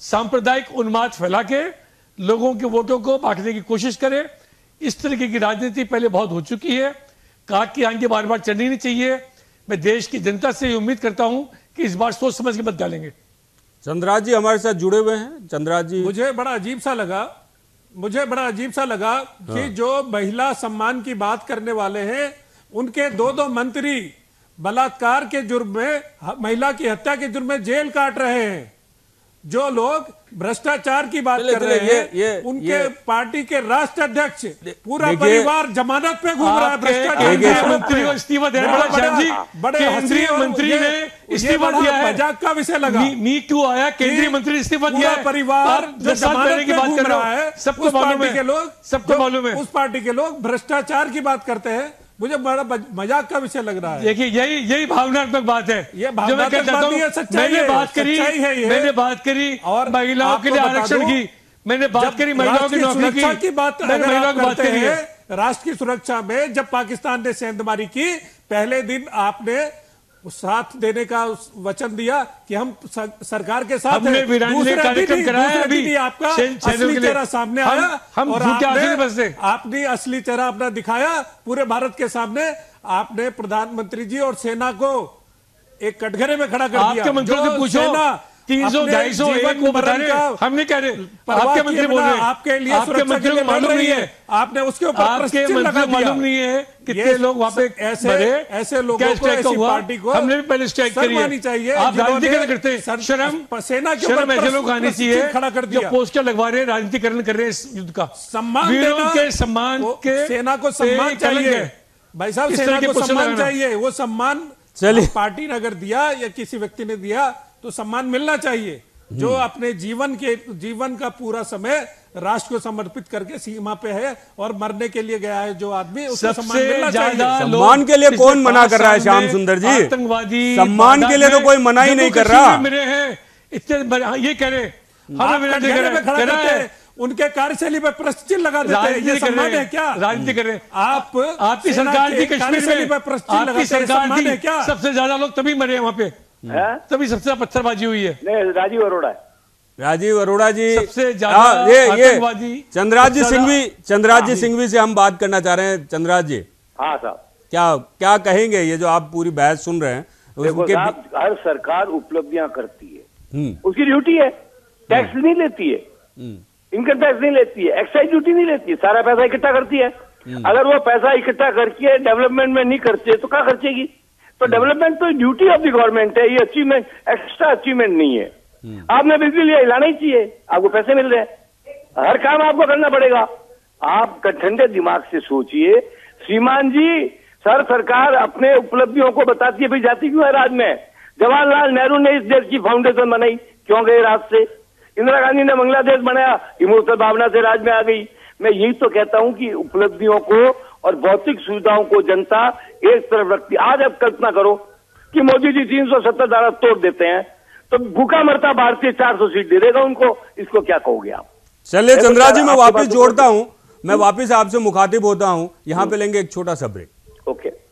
सांप्रदायिक उन्माद फैला के लोगों के वोटों को बांटने की कोशिश करे। इस तरीके की राजनीति पहले बहुत हो चुकी है, काट की आंखें बार बार चढ़नी नहीं चाहिए। मैं देश की जनता से उम्मीद करता हूं कि इस बार सोच समझ के मत डालेंगे। चंद्राज जी हमारे साथ जुड़े हुए हैं। चंद्राज जी, मुझे बड़ा अजीब सा लगा कि जो महिला सम्मान की बात करने वाले हैं उनके 2 मंत्री बलात्कार के जुर्म में, महिला की हत्या के जुर्म में जेल काट रहे हैं। जो लोग भ्रष्टाचार की बात कर रहे हैं उनके पार्टी के राष्ट्र अध्यक्ष, पूरा परिवार जमानत पे घूम रहा है। भ्रष्टाचार मंत्री को इस्तीफा देना पड़ा। बड़े केंद्रीय मंत्री ने इस्तीफा दिया है, मजाक का विषय लगा। मी टू आया, केंद्रीय मंत्री इस्तीफा दिया है। परिवार जो जमानत पे घूम रहा है, सबको मालूम है। उस पार्टी के लोग भ्रष्टाचार की बात करते हैं, मुझे बड़ा मजाक का विषय लग रहा है। देखिए, यही भावनात्मक बात है। ये भावनात्मक बात नहीं है, सच्चाई है। मैंने बात करी और महिलाओं के लिए आरक्षण की, मैंने बात करी महिलाओं की नौकरी की बात, महिलाओं की बात करी है। राष्ट्र की सुरक्षा में जब पाकिस्तान ने सेंधमारी की, पहले दिन आपने साथ देने का वचन दिया कि हम सरकार के साथ हैं। दूसरे कार्यक्रम कराया, अभी आपका असली चेहरा सामने आया और आपने असली चेहरा अपना दिखाया पूरे भारत के सामने। आपने प्रधानमंत्री जी और सेना को एक कटघरे में खड़ा कर दिया। आपके मंत्रियों से पूछो, 300-250 एक वो बता रहे, हम नहीं कह रहे, आपके मंत्री बोल रहे हैं, आपके लिए आपके मंत्री को मालूम नहीं है, आपने उसके ऊपर आपके मंत्री को मालूम नहीं है कितने लोग वहां पे ऐसे लोगों को, ऐसी पार्टी को हमने भी पहले स्ट्राइक करी है। चाहिए। आप राजनीति कैसे करते हैं? सेना के शर्म ऐसे लोग आनी चाहिए खड़ा कर दिया, जो पोस्टर लगवा रहे हैं, राजनीतिकरण कर रहे हैं इस युद्ध का। सम्मान वीरों के सम्मान के सेना को सम्मान चाहिए भाई साहब, सेना को सम्मान चाहिए। वो सम्मान चलिए पार्टी ने अगर दिया या किसी व्यक्ति ने दिया तो सम्मान मिलना चाहिए। जो अपने जीवन का पूरा समय राष्ट्र को समर्पित करके सीमा पे है और मरने के लिए गया है जो आदमी, उसको सम्मान मिलना चाहिए। सम्मान के लिए कौन मना कर रहा है श्याम सुंदर जी? आतंकवादी सम्मान के लिए तो कोई मना ही नहीं कर रहा। मेरे हैं इतने, ये कह रहे उनके कार्यशैली पर प्रश्न चिन्ह लगा देते हैं, ये सम्मान है क्या? राजनीति कर रहे हैं आपकी सरकार की कश्मीर में, आपकी सरकार है क्या? सबसे ज्यादा लोग तभी मरे हैं वहां पे, तभी सबसे ज्यादा पत्थरबाजी हुई है। नहीं, राजीव अरोड़ा है। राजीव अरोड़ा जी सबसे ज्यादा ये चंद्रराज जी सिंघवी से हम बात करना चाह रहे हैं। चंद्रराज जी, हाँ साहब, क्या कहेंगे? ये जो आप पूरी बहस सुन रहे हैं, देखो साहब, हर सरकार उपलब्धियां करती है, उसकी ड्यूटी है। टैक्स नहीं लेती है, इनकम टैक्स नहीं लेती है, एक्साइज ड्यूटी नहीं लेती है, सारा पैसा इकट्ठा करती है। अगर वो पैसा इकट्ठा करके डेवलपमेंट में नहीं करते तो क्या खर्चेगी? तो डेवलपमेंट तो ड्यूटी ऑफ द गवर्नमेंट है, ये अचीवमेंट, एक्स्ट्रा अचीवमेंट नहीं है। आपने बिजली लिया, हिलाना ही चाहिए, आपको पैसे मिल रहे हैं, हर काम आपको करना पड़ेगा। आप ठंडे दिमाग से सोचिए श्रीमान जी। सर, सरकार अपने उपलब्धियों को बताती है, भाई जाती क्यों है राज में? जवाहरलाल नेहरू ने इस देश की फाउंडेशन बनाई, क्यों गए राज से? इंदिरा गांधी ने बांग्लादेश बनाया, इमोशनल भावना से राज में आ गई। मैं यही तो कहता हूं कि उपलब्धियों को और भौतिक सुविधाओं को जनता एक तरफ रखती। आज आप कल्पना करो कि मोदी जी 370 धारा तोड़ देते हैं तो भूखा मरता भारतीय 400 सीट दे देगा उनको, इसको क्या कहोगे आप? चलिए चंद्रराज जी, मैं वापस जोड़ता हूं, मैं वापस आपसे मुखातिब होता हूं। यहां पे लेंगे एक छोटा सा ब्रेक। ओके।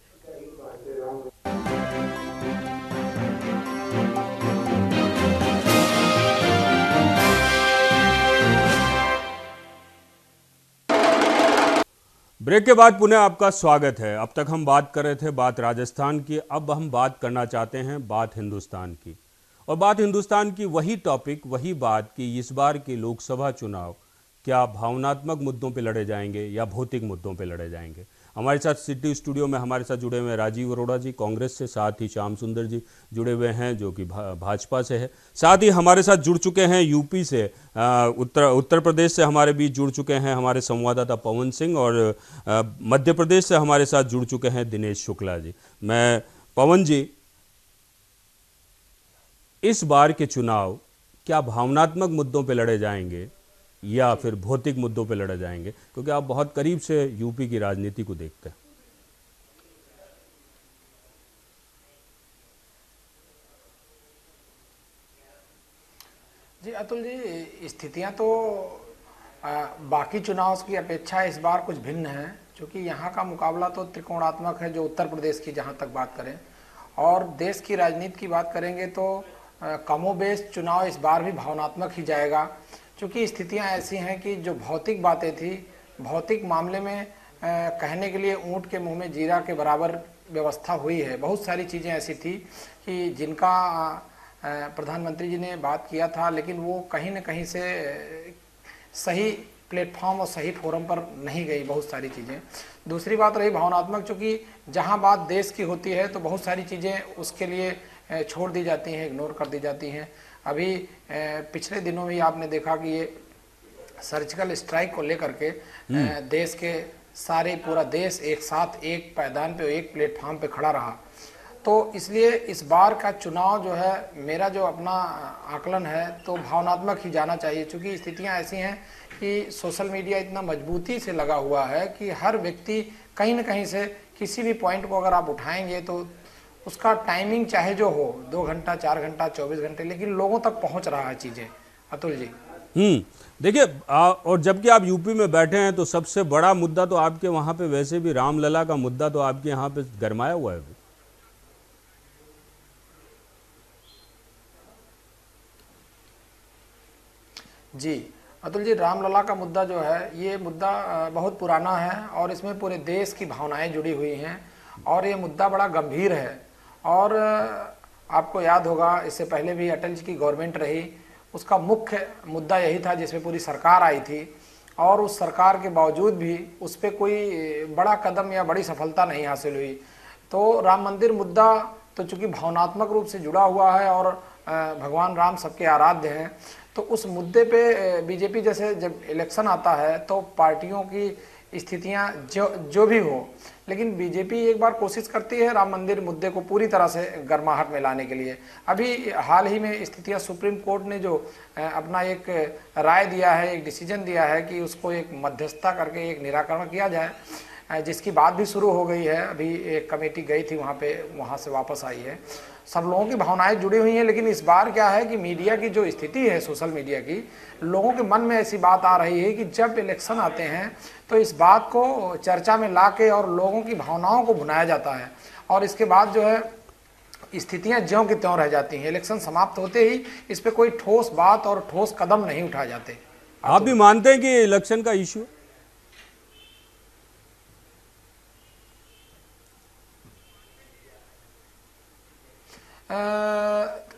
ब्रेक के बाद पुनः आपका स्वागत है। अब तक हम बात कर रहे थे बात राजस्थान की, अब हम बात करना चाहते हैं बात हिंदुस्तान की। और बात हिंदुस्तान की वही टॉपिक, वही बात कि इस बार के लोकसभा चुनाव क्या भावनात्मक मुद्दों पे लड़े जाएंगे या भौतिक मुद्दों पे लड़े जाएंगे। हमारे साथ सिटी स्टूडियो में हमारे साथ जुड़े हुए हैं राजीव अरोड़ा जी कांग्रेस से, साथ ही श्याम सुंदर जी जुड़े हुए हैं जो कि भाजपा से है। साथ ही हमारे साथ जुड़ चुके हैं यूपी से, उत्तर प्रदेश से हमारे बीच जुड़ चुके हैं हमारे संवाददाता पवन सिंह, और मध्य प्रदेश से हमारे साथ जुड़ चुके हैं दिनेश शुक्ला जी। मैं पवन जी, इस बार के चुनाव क्या भावनात्मक मुद्दों पे लड़े जाएंगे या फिर भौतिक मुद्दों पे लड़े जाएंगे, क्योंकि आप बहुत करीब से यूपी की राजनीति को देखते हैं? जी अतुल जी, स्थितियां तो बाकी चुनाव की अपेक्षा इस बार कुछ भिन्न है, क्योंकि यहाँ का मुकाबला तो त्रिकोणात्मक है जो उत्तर प्रदेश की जहाँ तक बात करें, और देश की राजनीति की बात करेंगे तो कमोबेश चुनाव इस बार भी भावनात्मक ही जाएगा, क्योंकि स्थितियां ऐसी हैं कि जो भौतिक बातें थी, भौतिक मामले में कहने के लिए ऊंट के मुंह में जीरा के बराबर व्यवस्था हुई है। बहुत सारी चीज़ें ऐसी थी कि जिनका प्रधानमंत्री जी ने बात किया था, लेकिन वो कहीं न कहीं से सही प्लेटफॉर्म और सही फोरम पर नहीं गई बहुत सारी चीज़ें। दूसरी बात रही भावनात्मक, चूँकि जहाँ बात देश की होती है तो बहुत सारी चीज़ें उसके लिए छोड़ दी जाती हैं, इग्नोर कर दी जाती हैं। अभी पिछले दिनों में आपने देखा कि ये सर्जिकल स्ट्राइक को लेकर के देश के सारे, पूरा देश एक साथ एक पायदान पे, एक प्लेटफॉर्म पे खड़ा रहा। तो इसलिए इस बार का चुनाव जो है, मेरा जो अपना आकलन है तो भावनात्मक ही जाना चाहिए, क्योंकि स्थितियां ऐसी हैं कि सोशल मीडिया इतना मजबूती से लगा हुआ है कि हर व्यक्ति कहीं न कहीं से किसी भी पॉइंट को अगर आप उठाएंगे तो उसका टाइमिंग चाहे जो हो 2 घंटा 4 घंटा 24 घंटे, लेकिन लोगों तक पहुंच रहा है चीजें। अतुल जी, देखिए, और जबकि आप यूपी में बैठे हैं तो सबसे बड़ा मुद्दा तो आपके वहां पे वैसे भी रामलला का मुद्दा तो आपके यहाँ पे गरमाया हुआ है अभी। जी अतुल जी, रामलला का मुद्दा जो है, ये मुद्दा बहुत पुराना है और इसमें पूरे देश की भावनाएं जुड़ी हुई हैं और ये मुद्दा बड़ा गंभीर है। और आपको याद होगा इससे पहले भी अटल जी की गवर्नमेंट रही, उसका मुख्य मुद्दा यही था जिसमें पूरी सरकार आई थी, और उस सरकार के बावजूद भी उस पर कोई बड़ा कदम या बड़ी सफलता नहीं हासिल हुई। तो राम मंदिर मुद्दा तो चूंकि भावनात्मक रूप से जुड़ा हुआ है और भगवान राम सबके आराध्य हैं, तो उस मुद्दे पे बीजेपी जैसे जब इलेक्शन आता है तो पार्टियों की स्थितियां जो भी हो, लेकिन बीजेपी एक बार कोशिश करती है राम मंदिर मुद्दे को पूरी तरह से गर्माहट में लाने के लिए। अभी हाल ही में स्थितियां, सुप्रीम कोर्ट ने जो अपना एक राय दिया है, एक डिसीजन दिया है कि उसको एक मध्यस्थता करके एक निराकरण किया जाए, जिसकी बात भी शुरू हो गई है। अभी एक कमेटी गई थी वहाँ पे, वहाँ से वापस आई है। सब लोगों की भावनाएं जुड़ी हुई हैं, लेकिन इस बार क्या है कि मीडिया की जो स्थिति है, सोशल मीडिया की, लोगों के मन में ऐसी बात आ रही है कि जब इलेक्शन आते हैं तो इस बात को चर्चा में लाके और लोगों की भावनाओं को भुनाया जाता है, और इसके बाद जो है स्थितियां ज्यों की त्यों रह जाती हैं। इलेक्शन समाप्त होते ही इस पे कोई ठोस बात और ठोस कदम नहीं उठाए जाते। आप भी मानते हैं कि इलेक्शन का इश्यू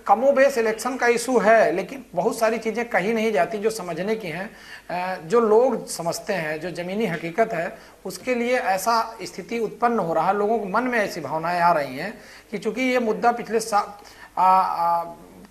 कमोबेश इलेक्शन का इशू है, लेकिन बहुत सारी चीज़ें कही नहीं जाती जो समझने की हैं। जो लोग समझते हैं, जो ज़मीनी हकीकत है, उसके लिए ऐसा स्थिति उत्पन्न हो रहा है, लोगों के मन में ऐसी भावनाएं आ रही हैं कि चूंकि ये मुद्दा पिछले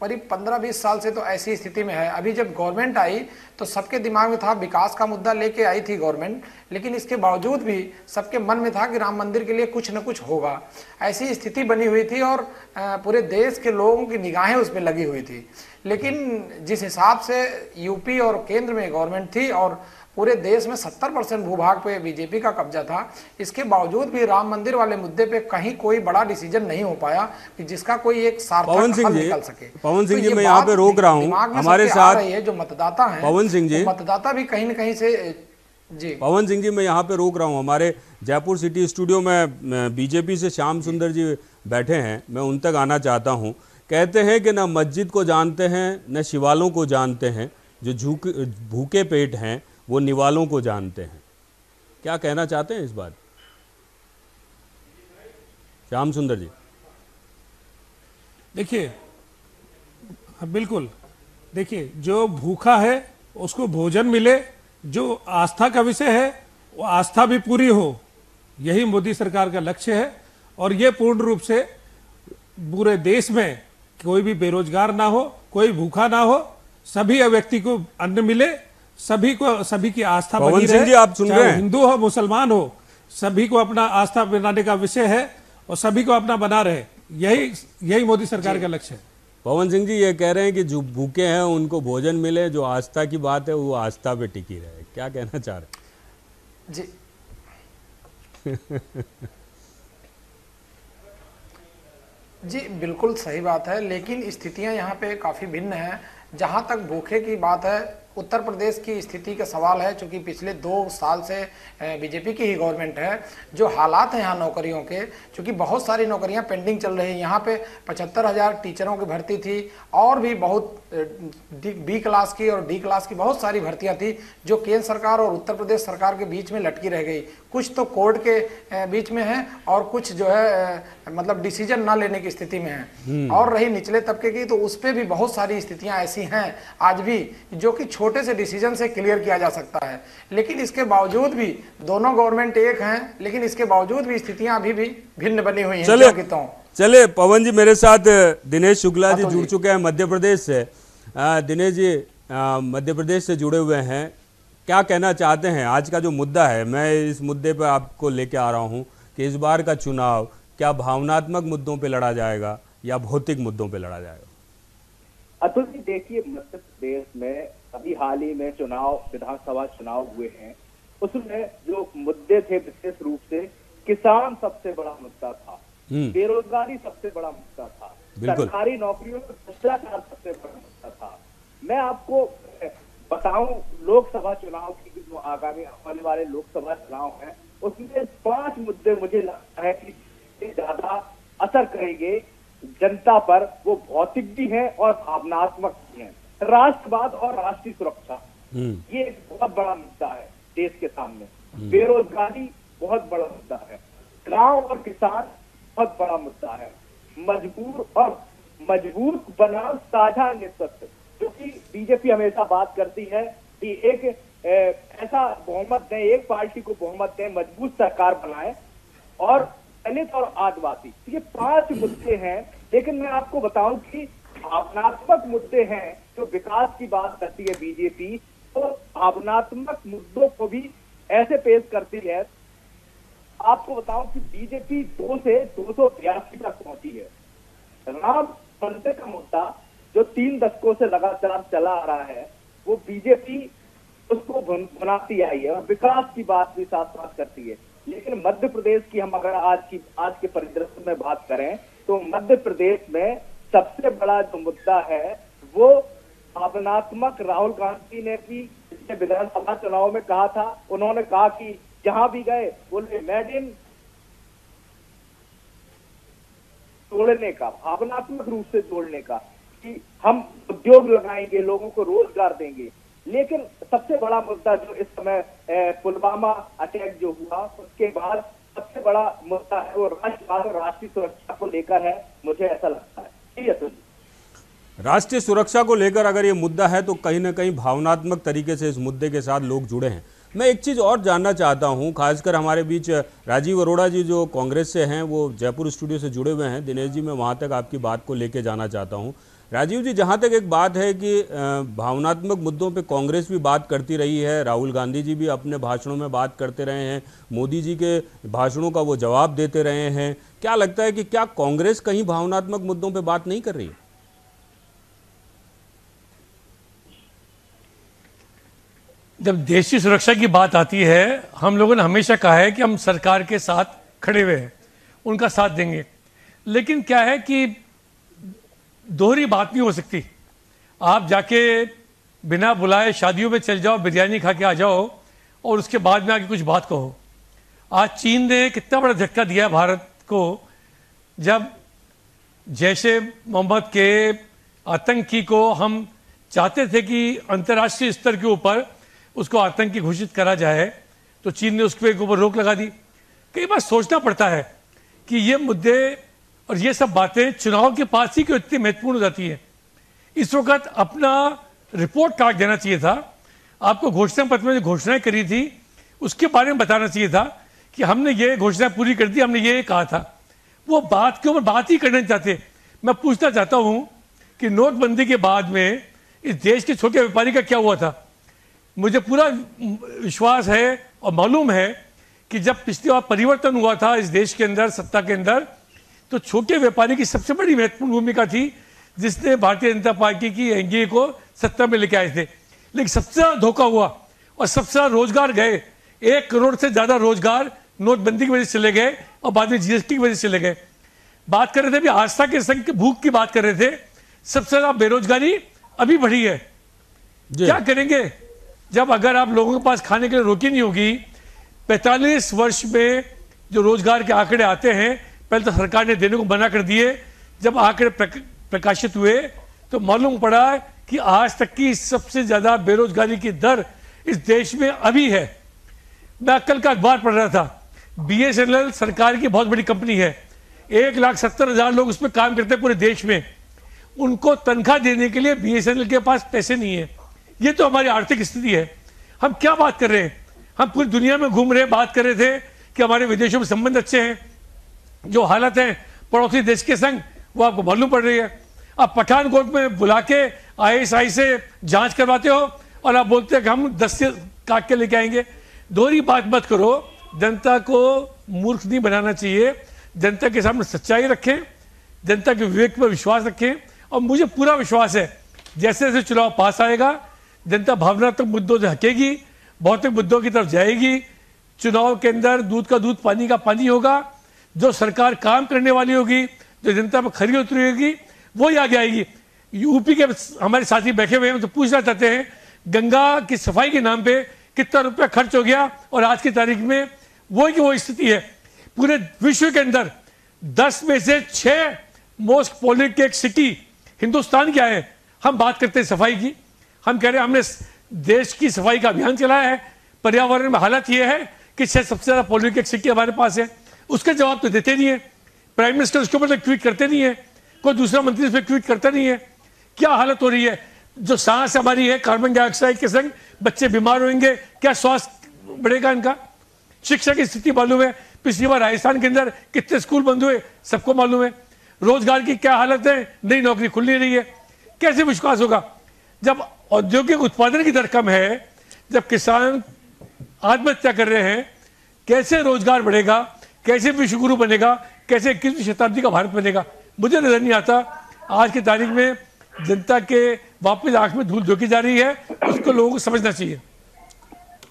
करीब 15-20 साल से तो ऐसी स्थिति में है। अभी जब गवर्नमेंट आई तो सबके दिमाग में था, विकास का मुद्दा लेके आई थी गवर्नमेंट, लेकिन इसके बावजूद भी सबके मन में था कि राम मंदिर के लिए कुछ न कुछ होगा। ऐसी स्थिति बनी हुई थी और पूरे देश के लोगों की निगाहें उस पर लगी हुई थी। लेकिन जिस हिसाब से यूपी और केंद्र में गवर्नमेंट थी और पूरे देश में 70% भूभाग पे बीजेपी का कब्जा था, इसके बावजूद भी राम मंदिर वाले मुद्दे पे कहीं कोई बड़ा डिसीजन नहीं हो पाया कि जिसका कोई एक सार्थक हल निकल सके। पवन सिंह जी, मैं यहाँ पे रोक रहा हूँ, हमारे साथ है जो मतदाता हैं, पवन सिंह जी, मतदाता भी कहीं न कहीं से जी। पवन सिंह जी, मैं यहाँ पे रोक रहा हूँ, हमारे जयपुर सिटी स्टूडियो में बीजेपी से श्याम सुंदर जी बैठे हैं, मैं उन तक आना चाहता हूँ। कहते हैं कि न मस्जिद को जानते हैं न शिवालों को जानते हैं, जो भूखे पेट हैं वो निवालों को जानते हैं। क्या कहना चाहते हैं इस बात, श्याम सुंदर जी? देखिए, बिल्कुल, देखिए, जो भूखा है उसको भोजन मिले, जो आस्था का विषय है वो आस्था भी पूरी हो, यही मोदी सरकार का लक्ष्य है। और ये पूर्ण रूप से पूरे देश में कोई भी बेरोजगार ना हो, कोई भूखा ना हो, सभी व्यक्ति को अन्न मिले, सभी की आस्था बनी रहे, आप सुन रहे हैं? हिंदू हो मुसलमान हो, सभी को अपना आस्था बनाने का विषय है और सभी को अपना बना रहे, यही मोदी सरकार का लक्ष्य है। पवन सिंह जी ये कह रहे हैं कि जो भूखे हैं उनको भोजन मिले, जो आस्था की बात है वो आस्था पे टिकी रहे। क्या कहना चाह रहे हैं जी? जी बिल्कुल सही बात है, लेकिन स्थितियां यहाँ पे काफ़ी भिन्न हैं। जहाँ तक भूखे की बात है, उत्तर प्रदेश की स्थिति का सवाल है, क्योंकि पिछले 2 साल से बीजेपी की ही गवर्नमेंट है। जो हालात हैं यहाँ नौकरियों के, क्योंकि बहुत सारी नौकरियाँ पेंडिंग चल रही हैं। यहाँ पे 75,000 टीचरों की भर्ती थी, और भी बहुत बी क्लास की और डी क्लास की बहुत सारी भर्तियाँ थी जो केंद्र सरकार और उत्तर प्रदेश सरकार के बीच में लटकी रह गई। कुछ तो कोर्ट के बीच में है और कुछ जो है मतलब डिसीजन ना लेने की स्थिति में है। और रही निचले तबके की, तो उस पर भी बहुत सारी स्थितियाँ ऐसी हैं आज भी जो कि छोटे से डिसीजन से क्लियर किया जा सकता है। लेकिन इसके बावजूद भी दोनों गवर्नमेंट एक हैं, लेकिन इसके बावजूद भी स्थितियां अभी भी भिन्न बनी हुई हैं। चले पवन जी, मेरे साथ दिनेश शुक्ला जी जुड़ चुके हैं मध्य प्रदेश से। दिनेश जी मध्य प्रदेश से जुड़े हुए हैं, क्या कहना चाहते हैं? आज का जो मुद्दा है, मैं इस मुद्दे पर आपको लेके आ रहा हूँ कि इस बार का चुनाव क्या भावनात्मक मुद्दों पर लड़ा जाएगा या भौतिक मुद्दों पर लड़ा जाएगा? अतुल जी देखिए, मध्य प्रदेश में अभी हाल ही में विधानसभा चुनाव हुए हैं। उसमें जो मुद्दे थे विशेष रूप से किसान सबसे बड़ा मुद्दा था, बेरोजगारी सबसे बड़ा मुद्दा था, सरकारी नौकरियों में भ्रष्टाचार सबसे बड़ा मुद्दा था। मैं आपको बताऊं, लोकसभा चुनाव की जो आगामी आने वाले लोकसभा चुनाव है, उसमें 5 मुद्दे मुझे लगता है कि ज्यादा असर करेंगे जनता पर। वो भौतिक भी है और भावनात्मक भी है। राष्ट्रवाद और राष्ट्रीय सुरक्षा, ये एक बहुत बड़ा मुद्दा है देश के सामने। बेरोजगारी बहुत बड़ा मुद्दा है। गांव और किसान बहुत बड़ा मुद्दा है। मजबूर और मजबूत बनाम साझा नेतृत्व, जो कि बीजेपी हमेशा बात करती है कि एक ऐसा बहुमत दें, एक पार्टी को बहुमत दें, मजबूत सरकार बनाए, और दलित और आदिवासी, ये 5 मुद्दे हैं। लेकिन मैं आपको बताऊं कि भावनात्मक मुद्दे हैं जो विकास की बात करती है बीजेपी, तो भावनात्मक मुद्दों को भी ऐसे पेश करती है। आपको बताऊं कि बीजेपी 2 से 282 तक पहुंची है। राम मंदिर का मुद्दा जो 3 दशकों से लगातार चला आ रहा है, वो बीजेपी उसको बनाती आई है, और विकास की बात भी साथ साथ करती है। लेकिन मध्य प्रदेश की हम अगर आज के परिदृश्य में बात करें, तो मध्य प्रदेश में सबसे बड़ा जो मुद्दा है वो भावनात्मक, राहुल गांधी ने भी पिछले विधानसभा चुनाव में कहा था, उन्होंने कहा कि जहां भी गए बोले मेड इन, जोड़ने का, भावनात्मक रूप से जोड़ने का, कि हम उद्योग लगाएंगे, लोगों को रोजगार देंगे। लेकिन सबसे बड़ा मुद्दा जो इस समय पुलवामा अटैक जो हुआ उसके बाद सबसे बड़ा मुद्दा है वो राष्ट्रवाद और राष्ट्रीय सुरक्षा को लेकर है, मुझे ऐसा लगता है। राष्ट्रीय सुरक्षा को लेकर अगर ये मुद्दा है तो कहीं ना कहीं भावनात्मक तरीके से इस मुद्दे के साथ लोग जुड़े हैं। मैं एक चीज़ और जानना चाहता हूं, खासकर हमारे बीच राजीव अरोड़ा जी जो कांग्रेस से हैं, वो जयपुर स्टूडियो से जुड़े हुए हैं। दिनेश जी, मैं वहां तक आपकी बात को लेके जाना चाहता हूं। राजीव जी, जहां तक एक बात है कि भावनात्मक मुद्दों पे कांग्रेस भी बात करती रही है, राहुल गांधी जी भी अपने भाषणों में बात करते रहे हैं, मोदी जी के भाषणों का वो जवाब देते रहे हैं, क्या लगता है कि क्या कांग्रेस कहीं भावनात्मक मुद्दों पे बात नहीं कर रही है? जब देश की सुरक्षा की बात आती है, हम लोगों ने हमेशा कहा है कि हम सरकार के साथ खड़े हुए हैं, उनका साथ देंगे। लेकिन क्या है कि दोहरी बात नहीं हो सकती। आप जाके बिना बुलाए शादियों में चल जाओ, बिरयानी खा के आ जाओ, और उसके बाद में आके कुछ बात कहो। आज चीन ने कितना बड़ा झटका दिया भारत को, जब जैशे मोहम्मद के आतंकी को हम चाहते थे कि अंतर्राष्ट्रीय स्तर के ऊपर उसको आतंकी घोषित करा जाए, तो चीन ने उसके ऊपर रोक लगा दी। कई बार सोचना पड़ता है कि ये मुद्दे और ये सब बातें चुनाव के पास ही क्यों इतनी महत्वपूर्ण हो जाती है। इस वक्त अपना रिपोर्ट कार्ड देना चाहिए था, आपको घोषणा पत्र में जो घोषणाएं करी थी उसके बारे में बताना चाहिए था कि हमने ये घोषणा पूरी कर दी, हमने ये कहा था। वो बात के ऊपर बात ही करना चाहते। मैं पूछना चाहता हूं कि नोटबंदी के बाद में इस देश के छोटे व्यापारी का क्या हुआ था। मुझे पूरा विश्वास है और मालूम है कि जब पिछली बार परिवर्तन हुआ था इस देश के अंदर, सत्ता के अंदर, तो छोटे व्यापारी की सबसे बड़ी महत्वपूर्ण भूमिका थी, जिसने भारतीय जनता पार्टी की एनडीए को सत्ता में लेके आए थे। लेकिन सबसे ज्यादा धोखा हुआ और सबसे ज्यादा रोजगार गए। 1 करोड़ से ज्यादा रोजगार नोटबंदी की वजह से चले गए और बाद में जीएसटी की वजह से चले गए। बात कर रहे थे अभी आस्था के संग भूख की बात कर रहे थे, सबसे ज्यादा बेरोजगारी अभी बढ़ी है। क्या करेंगे जब अगर आप लोगों के पास खाने के लिए रोटी नहीं होगी। 45 वर्ष में जो रोजगार के आंकड़े आते हैं, पहले तो सरकार ने देने को मना कर दिए। जब आंकड़े प्रकाशित हुए तो मालूम पड़ा कि आज तक की सबसे ज्यादा बेरोजगारी की दर इस देश में अभी है। मैं कल का अखबार पढ़ रहा था, बीएसएनएल सरकार की बहुत बड़ी कंपनी है, 1,70,000 लोग उसमें काम करते हैं पूरे देश में। उनको तनख्वाह देने के लिए बीएसएनएल के पास पैसे नहीं है। ये तो हमारी आर्थिक स्थिति है। हम क्या बात कर रहे हैं, हम पूरी दुनिया में घूम रहे, बात कर रहे थे कि हमारे विदेशों में संबंध अच्छे हैं। जो हालत है पड़ोसी देश के संग, वो आपको मालूम पड़ रही है। आप पठानकोट में बुला के आईएसआई से जांच करवाते हो और आप बोलते हैं कि हम 10 से काट के लेके आएंगे। दोहरी बात मत करो। जनता को मूर्ख नहीं बनाना चाहिए। जनता के सामने सच्चाई रखें, जनता के विवेक पर विश्वास रखें। और मुझे पूरा विश्वास है जैसे जैसे चुनाव पास आएगा, जनता भावनात्मक मुद्दों से हटेगी, भौतिक मुद्दों की तरफ जाएगी। चुनाव के अंदर दूध का दूध, पानी का पानी होगा। जो सरकार काम करने वाली होगी, जो जनता पर खरी उतरी होगी, वो ही आगे आएगी। यूपी के हमारे साथी बैठे हुए हैं, तो पूछना चाहते हैं गंगा की सफाई के नाम पे कितना रुपया खर्च हो गया, और आज की तारीख में वो स्थिति है। पूरे विश्व के अंदर 10 में से 6 मोस्ट पॉल्यूटेड सिटी हिंदुस्तान क्या है। हम बात करते हैं सफाई की, हम कह रहे हैं हमने देश की सफाई का अभियान चलाया है। पर्यावरण में हालत यह है कि 6 सबसे ज्यादा पॉल्यूटेड सिटी हमारे पास है। उसके जवाब तो देते नहीं है। प्राइम मिनिस्टर उसके ऊपर ट्वीट करते नहीं है। कोई दूसरा मंत्री इस पर ट्वीट करता नहीं है। क्या हालत हो रही है, जो सांस हमारी है कार्बन डाइऑक्साइड के संग, बच्चे बीमार होंगे, क्या स्वास्थ्य बढ़ेगा इनका। शिक्षा की स्थिति मालूम है, पिछली बार राजस्थान के अंदर कितने स्कूल बंद हुए सबको मालूम है। रोजगार की क्या हालत है, नई नौकरी खुल नहीं रही है। कैसे विश्वास होगा जब औद्योगिक उत्पादन की दर कम है, जब किसान आत्महत्या कर रहे हैं। कैसे रोजगार बढ़ेगा, कैसे विश्वगुरु बनेगा, कैसे 21वीं शताब्दी का भारत बनेगा, मुझे नजर नहीं आता। आज की तारीख में जनता के वापस आंख में धूल झोंकी जा रही है, उसको लोगों को समझना चाहिए।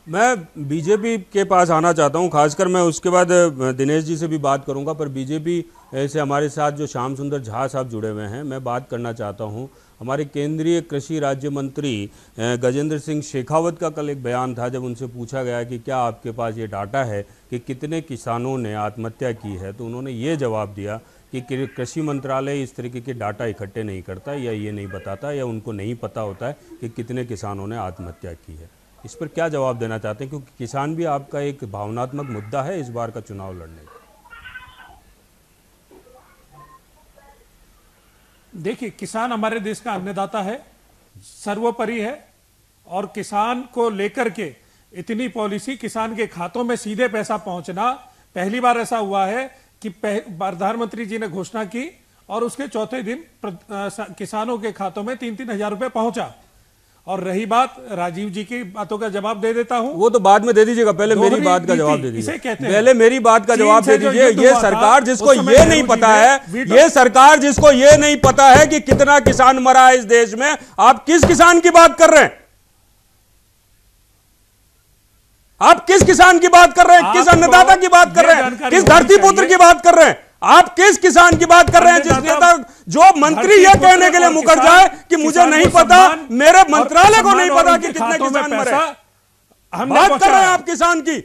मैं बीजेपी के पास आना चाहता हूं, खासकर मैं उसके बाद दिनेश जी से भी बात करूंगा, पर बीजेपी से हमारे साथ जो श्याम सुंदर झा साहब जुड़े हुए हैं, मैं बात करना चाहता हूं। हमारे केंद्रीय कृषि राज्य मंत्री गजेंद्र सिंह शेखावत का कल एक बयान था, जब उनसे पूछा गया कि क्या आपके पास ये डाटा है कि कितने किसानों ने आत्महत्या की है, तो उन्होंने ये जवाब दिया कि कृषि मंत्रालय इस तरीके के डाटा इकट्ठे नहीं करता, या ये नहीं बताता, या उनको नहीं पता होता है कि कितने किसानों ने आत्महत्या की है। इस पर क्या जवाब देना चाहते हैं, क्योंकि किसान भी आपका एक भावनात्मक मुद्दा है इस बार का चुनाव लड़ने का। देखिए, किसान हमारे देश का अन्नदाता है, सर्वोपरि है, और किसान को लेकर के इतनी पॉलिसी, किसान के खातों में सीधे पैसा पहुंचना, पहली बार ऐसा हुआ है कि प्रधानमंत्री जी ने घोषणा की और उसके चौथे दिन किसानों के खातों में 3-3 हजार रुपए पहुंचा। और रही बात राजीव जी की बातों का जवाब दे देता हूं, वो तो बाद में दे दीजिएगा, पहले मेरी बात का जवाब दे दीजिए। पहले मेरी बात का जवाब दे दीजिए। ये सरकार जिसको ये नहीं पता है, ये सरकार जिसको ये नहीं पता है कि कितना किसान मरा है इस देश में, आप किस किसान की बात कर रहे हैं? आप किस किसान की बात कर रहे हैं? किस अन्नदाता की बात कर रहे हैं? किस धरती पुत्र की बात कर रहे हैं? आप किस किसान की बात कर रहे हैं? जिस नेता, जो मंत्री ये कहने के लिए मुकर जाए कि मुझे नहीं पता, मेरे मंत्रालय को नहीं पता कि कितने किसान मरे। बात कर रहे हैं आप किसान की।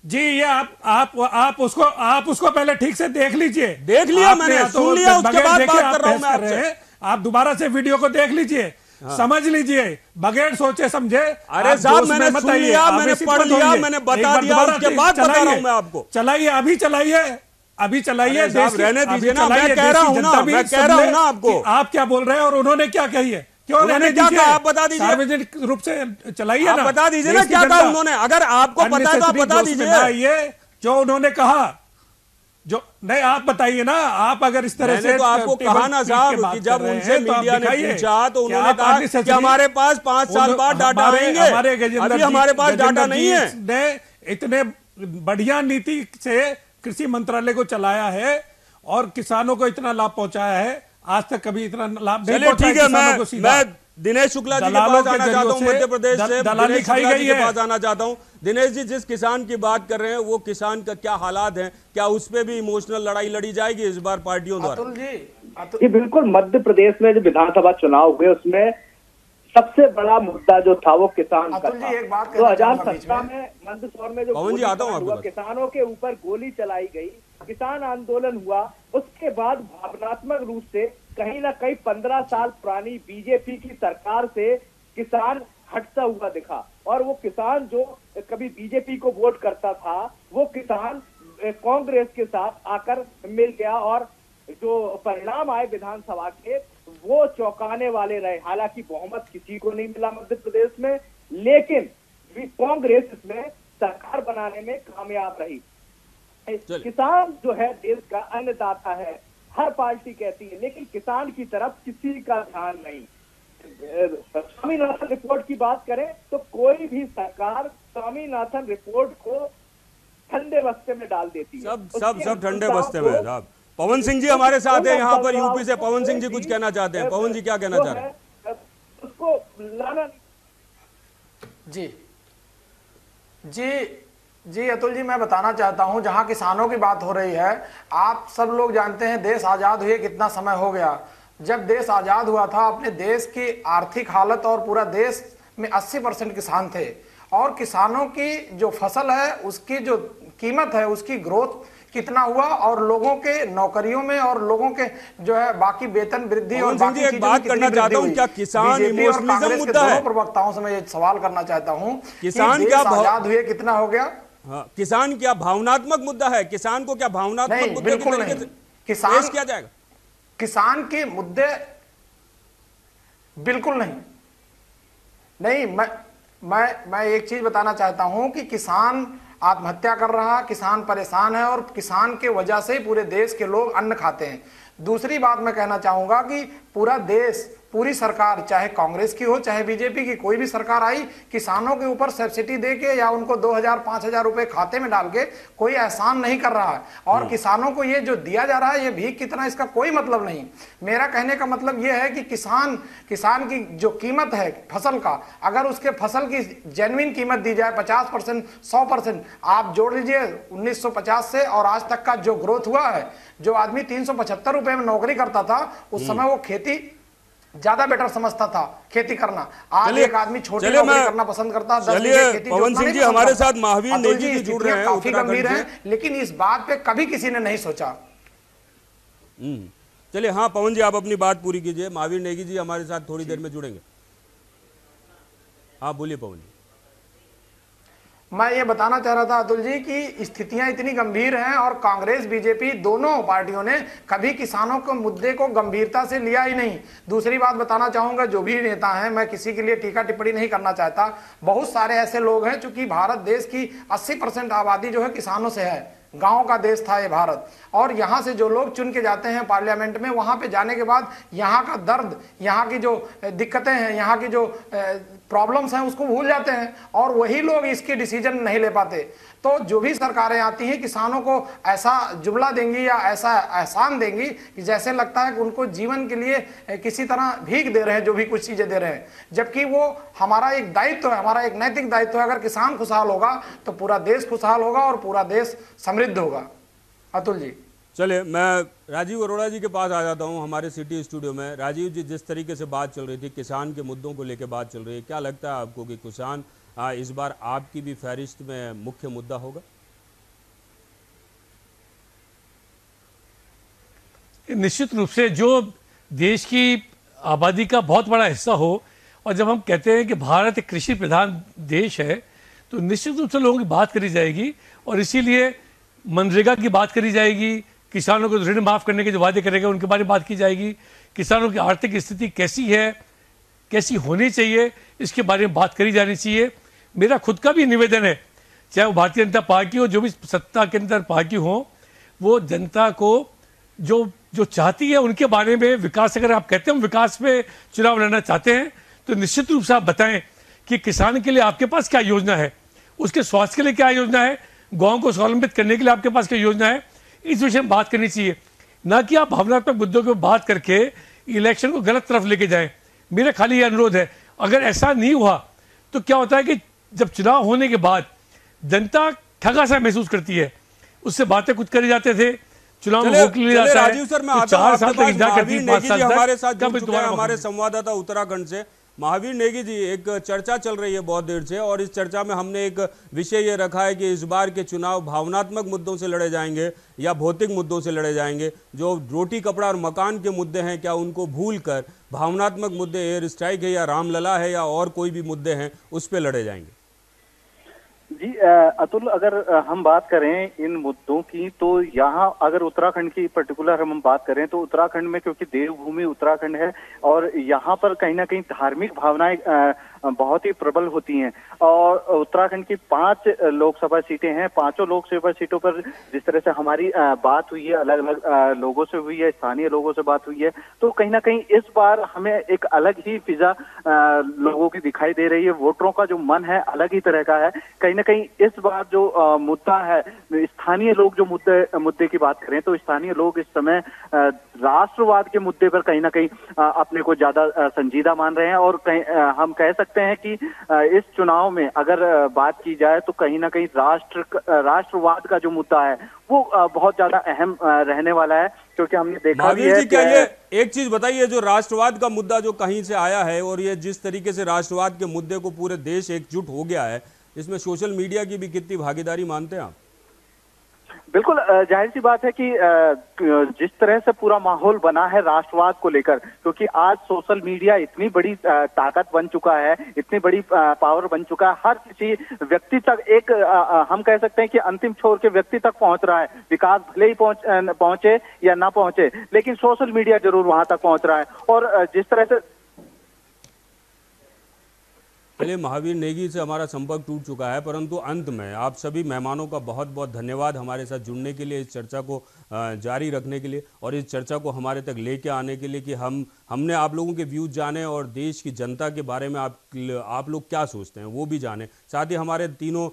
जी, ये आप उसको पहले ठीक से देख लीजिए। देख लिया मैंने, सुन लिया, उसके बाद बात कर रहा हूं मैं आपसे। आप दोबारा से वीडियो को देख लीजिए, समझ लीजिए, बगैर सोचे समझे। अरे साहब, मैंने सुन लिया, मैंने पढ़ लिया, मैंने बता दिया, उसके बाद बता रहा हूं मैं आपको। चलाइए, अभी चलाइए, रहने दीजिए ना, मैं कह रहा हूं ना आपको। आप क्या बोल रहे हैं और उन्होंने क्या कही है? क्यों उन्होंने क्या कहा, आप बता दीजिए। सार्वजनिक रूप से चलाइए ना, बता दीजिए ना क्या कहा उन्होंने। अगर आपको पता है तो आप बता दीजिए जो उन्होंने कहा। जो नहीं, आप बताइए ना। आप अगर इस तरह से तो आपको कहा ना साहब कि जब उनसे मीडिया ने पूछा तो उन्होंने कहा कि हमारे पास 5 साल बाद डाटा आएंगे, अभी हमारे पास डाटा नहीं है। इतने बढ़िया नीति से कृषि मंत्रालय को चलाया है और किसानों को इतना लाभ पहुंचाया है, आज तक कभी इतना लाभ नहीं पहुंचा। ठीक है, मैं दिनेश शुक्ला जी के पास आना चाहता हूं, मध्य प्रदेश से दलाली खाई गई है। पास आना चाहता हूं। दिनेश जी, जिस किसान की बात कर रहे हैं, वो किसान का क्या हालात हैं? क्या उस पे भी इमोशनल लड़ाई लड़ी जाएगी इस बार पार्टियों द्वारा? जी बिल्कुल, मध्य प्रदेश में जो विधानसभा चुनाव हुए उसमें सबसे बड़ा मुद्दा जो था वो किसान का था। 2017 में मंदसौर में जो किसानों के ऊपर गोली चलाई गई, किसान आंदोलन हुआ, उसके बाद भावनात्मक रूप से कहीं ना कहीं 15 साल पुरानी बीजेपी की सरकार से किसान हटता हुआ दिखा। और वो किसान जो कभी बीजेपी को वोट करता था, वो किसान कांग्रेस के साथ आकर मिल गया और जो परिणाम आए विधानसभा के वो चौंकाने वाले रहे। हालांकि बहुमत किसी को नहीं मिला मध्य प्रदेश में, लेकिन कांग्रेस इसमें सरकार बनाने में कामयाब रही। किसान जो है देश का अन्नदाता है, हर पार्टी कहती है, लेकिन किसान की तरफ किसी का ध्यान नहीं। स्वामीनाथन रिपोर्ट की बात करें तो कोई भी सरकार स्वामीनाथन रिपोर्ट को ठंडे बस्ते में डाल देती है। सब ठंडे बस्ते में साहब। पवन सिंह जी हमारे साथ हैं यहाँ पर यूपी से। पवन सिंह जी कुछ कहना चाहते हैं। पवन जी क्या कहना चाह रहे हैं? उसको लाना। जी अतुल जी, मैं बताना चाहता हूं, जहां किसानों की बात हो रही है, आप सब लोग जानते हैं देश आजाद हुए कितना समय हो गया। जब देश आजाद हुआ था, अपने देश की आर्थिक हालत और पूरा देश में 80% किसान थे, और किसानों की जो फसल है उसकी जो कीमत है उसकी ग्रोथ कितना हुआ, और लोगों के नौकरियों में और लोगों के जो है बाकी वेतन वृद्धि और बाकी एक बात करना चाहता हूं, क्या किसान इमोशनलिज्म मुद्दा है? प्रवक्ताओं से मैं ये सवाल करना चाहता हूं, किसान क्या आजाद हुए कितना हो गया? हाँ, किसान क्या भावनात्मक मुद्दा है? किसान को क्या भावनात्मक मुद्दे की तरीके से पेश किया जाएगा? किसान के मुद्दे बिल्कुल नहीं। मैं एक चीज बताना चाहता हूं कि किसान आत्महत्या कर रहा, किसान परेशान है और किसान के वजह से पूरे देश के लोग अन्न खाते हैं। दूसरी बात मैं कहना चाहूंगा कि पूरा देश, पूरी सरकार, चाहे कांग्रेस की हो चाहे बीजेपी की, कोई भी सरकार आई, किसानों के ऊपर सब्सिडी दे के या उनको 2000 5000 रुपए खाते में डाल के कोई एहसान नहीं कर रहा है। और किसानों को ये जो दिया जा रहा है ये भीख कितना, इसका कोई मतलब नहीं। मेरा कहने का मतलब ये है कि किसान की जो कीमत है फसल का, अगर उसके फसल की जेन्युइन कीमत दी जाए 50% 100%, आप जोड़ लीजिए 1950 से और आज तक का जो ग्रोथ हुआ है, जो आदमी 375 रुपए में नौकरी करता था उस समय वो खेती ज्यादा बेटर समझता था, खेती करना। आज एक आदमी छोटी नौकरी करना पसंद करता, 10 बीघे खेती पवन सिंह जी हमारे साथ महावीर नेगी जी जुड़ रहे हैं, काफी गंभीर है, लेकिन इस बात पे कभी किसी ने नहीं सोचा। चलिए, हाँ पवन जी आप अपनी बात पूरी कीजिए। महावीर नेगी जी हमारे साथ थोड़ी देर में जुड़ेंगे। हाँ बोलिए पवन जी। मैं ये बताना चाह रहा था अतुल जी कि स्थितियां इतनी गंभीर हैं और कांग्रेस बीजेपी दोनों पार्टियों ने कभी किसानों के मुद्दे को गंभीरता से लिया ही नहीं। दूसरी बात बताना चाहूंगा, जो भी नेता हैं, मैं किसी के लिए टीका टिप्पणी नहीं करना चाहता, बहुत सारे ऐसे लोग हैं, चूंकि भारत देश की 80% आबादी जो है किसानों से है, गांव का देश था ये भारत, और यहाँ से जो लोग चुन के जाते हैं पार्लियामेंट में, वहां पे जाने के बाद यहाँ का दर्द, यहाँ की जो दिक्कतें हैं, यहाँ की जो प्रॉब्लम्स हैं उसको भूल जाते हैं और वही लोग इसके डिसीजन नहीं ले पाते। तो जो भी सरकारें आती हैं किसानों को ऐसा जुमला देंगी या ऐसा एहसान देंगी कि जैसे लगता है कि उनको जीवन के लिए किसी तरह भीख दे रहे हैं, जो भी कुछ चीजें दे रहे हैं, जबकि वो हमारा एक दायित्व है, हमारा एक नैतिक दायित्व है। अगर किसान खुशहाल होगा तो पूरा देश खुशहाल होगा और पूरा देश समृद्ध होगा। अतुल जी चलिए, मैं राजीव अरोड़ा जी के पास आ जाता हूं हमारे सिटी स्टूडियो में। राजीव जी, जिस तरीके से बात चल रही थी, किसान के मुद्दों को लेकर बात चल रही है, क्या लगता है आपको कि किसान इस बार आपकी भी फहरिस्त में मुख्य मुद्दा होगा? निश्चित रूप से जो देश की आबादी का बहुत बड़ा हिस्सा हो, और जब हम कहते हैं कि भारत एक कृषि प्रधान देश है, तो निश्चित रूप से लोगों की बात करी जाएगी और इसीलिए मनरेगा की बात करी जाएगी, किसानों को ऋण माफ करने के जो वादे करेगा उनके बारे में बात की जाएगी, किसानों की आर्थिक स्थिति कैसी है, कैसी होनी चाहिए, इसके बारे में बात करी जानी चाहिए। मेरा खुद का भी निवेदन है, चाहे वो भारतीय जनता पार्टी हो, जो भी सत्ता के अंदर पार्टी हो, वो जनता को जो चाहती है उनके बारे में विकास, अगर आप कहते हैं हम विकास पे चुनाव लड़ना चाहते हैं, तो निश्चित रूप से आप बताएं कि किसान के लिए आपके पास क्या योजना है, उसके स्वास्थ्य के लिए क्या योजना है, गाँव को स्वावलंबित करने के लिए आपके पास क्या योजना है। इस विषय में बात करनी चाहिए, ना कि आप भावनात्मक मुद्दों की बात करके इलेक्शन को गलत तरफ लेके जाएं। मेरा खाली ये अनुरोध है, अगर ऐसा नहीं हुआ तो क्या होता है कि जब चुनाव होने के बाद जनता ठगा सा महसूस करती है, उससे बातें कुछ करे जाते थे, चुनाव में वोट लिया जाता है। राजीव सर, मैं आता हूं आपके पास। महावीर नेगी जी हमारे साथ जुड़ चुके हैं, हमारे संवाददाता उत्तराखंड से। महावीर नेगी जी, एक चर्चा चल रही है बहुत देर से और इस चर्चा में हमने एक विषय ये रखा है कि इस बार के चुनाव भावनात्मक मुद्दों से लड़े जाएंगे या भौतिक मुद्दों से लड़े जाएंगे। जो रोटी कपड़ा और मकान के मुद्दे हैं, क्या उनको भूलकर भावनात्मक मुद्दे, एयर स्ट्राइक है या रामलला है या और कोई भी मुद्दे हैं, उस पर लड़े जाएंगे? जी अतुल, अगर हम बात करें इन मुद्दों की, तो यहाँ अगर उत्तराखंड की पर्टिकुलर हम बात करें तो उत्तराखंड में, क्योंकि देवभूमि उत्तराखंड है और यहाँ पर कहीं ना कहीं धार्मिक भावनाएं बहुत ही प्रबल होती हैं और उत्तराखंड की 5 लोकसभा सीटें हैं। 5 लोकसभा सीटों पर जिस तरह से हमारी बात हुई है, अलग अलग लोगों से हुई है, स्थानीय लोगों से बात हुई है, तो कहीं ना कहीं इस बार हमें एक अलग ही फिजा लोगों की दिखाई दे रही है। वोटरों का जो मन है अलग ही तरह का है। कहीं ना कहीं इस बार जो मुद्दा है, स्थानीय लोग जो मुद्दे की बात करें तो स्थानीय लोग इस समय राष्ट्रवाद के मुद्दे पर कहीं ना कहीं अपने को ज्यादा संजीदा मान रहे हैं और हम कह सकते हैं कि इस चुनाव में अगर बात की जाए तो कहीं ना कहीं राष्ट्रवाद का जो मुद्दा है वो बहुत ज्यादा अहम रहने वाला है, क्योंकि हमने देखा भी है। क्या ये एक चीज बताइए, जो राष्ट्रवाद का मुद्दा जो कहीं से आया है और ये जिस तरीके से राष्ट्रवाद के मुद्दे को पूरे देश एकजुट हो गया है, इसमें सोशल मीडिया की भी कितनी भागीदारी मानते हैं आप? बिल्कुल जाहिर सी बात है कि जिस तरह से पूरा माहौल बना है राष्ट्रवाद को लेकर, क्योंकि आज सोशल मीडिया इतनी बड़ी ताकत बन चुका है, इतनी बड़ी पावर बन चुका है, हर किसी व्यक्ति तक एक हम कह सकते हैं कि अंतिम छोर के व्यक्ति तक पहुंच रहा है। विकास भले ही पहुंचे या ना पहुंचे, लेकिन सोशल मीडिया जरूर वहां तक पहुंच रहा है। और जिस तरह से चलिए, महावीर नेगी से हमारा संपर्क टूट चुका है, परंतु अंत में आप सभी मेहमानों का बहुत बहुत धन्यवाद हमारे साथ जुड़ने के लिए, इस चर्चा को जारी रखने के लिए और इस चर्चा को हमारे तक लेके आने के लिए कि हमने आप लोगों के व्यूज जाने और देश की जनता के बारे में आप लोग क्या सोचते हैं वो भी जाने। साथ ही हमारे तीनों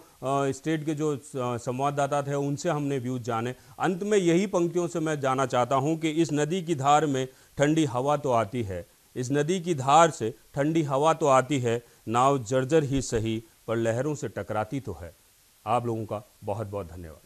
स्टेट के जो संवाददाता थे उनसे हमने व्यूज जाने। अंत में यही पंक्तियों से मैं जाना चाहता हूँ कि इस नदी की धार में ठंडी हवा तो आती है, इस नदी की धार से ठंडी हवा तो आती है, नाव जर्जर ही सही पर लहरों से टकराती तो है। आप लोगों का बहुत बहुत धन्यवाद।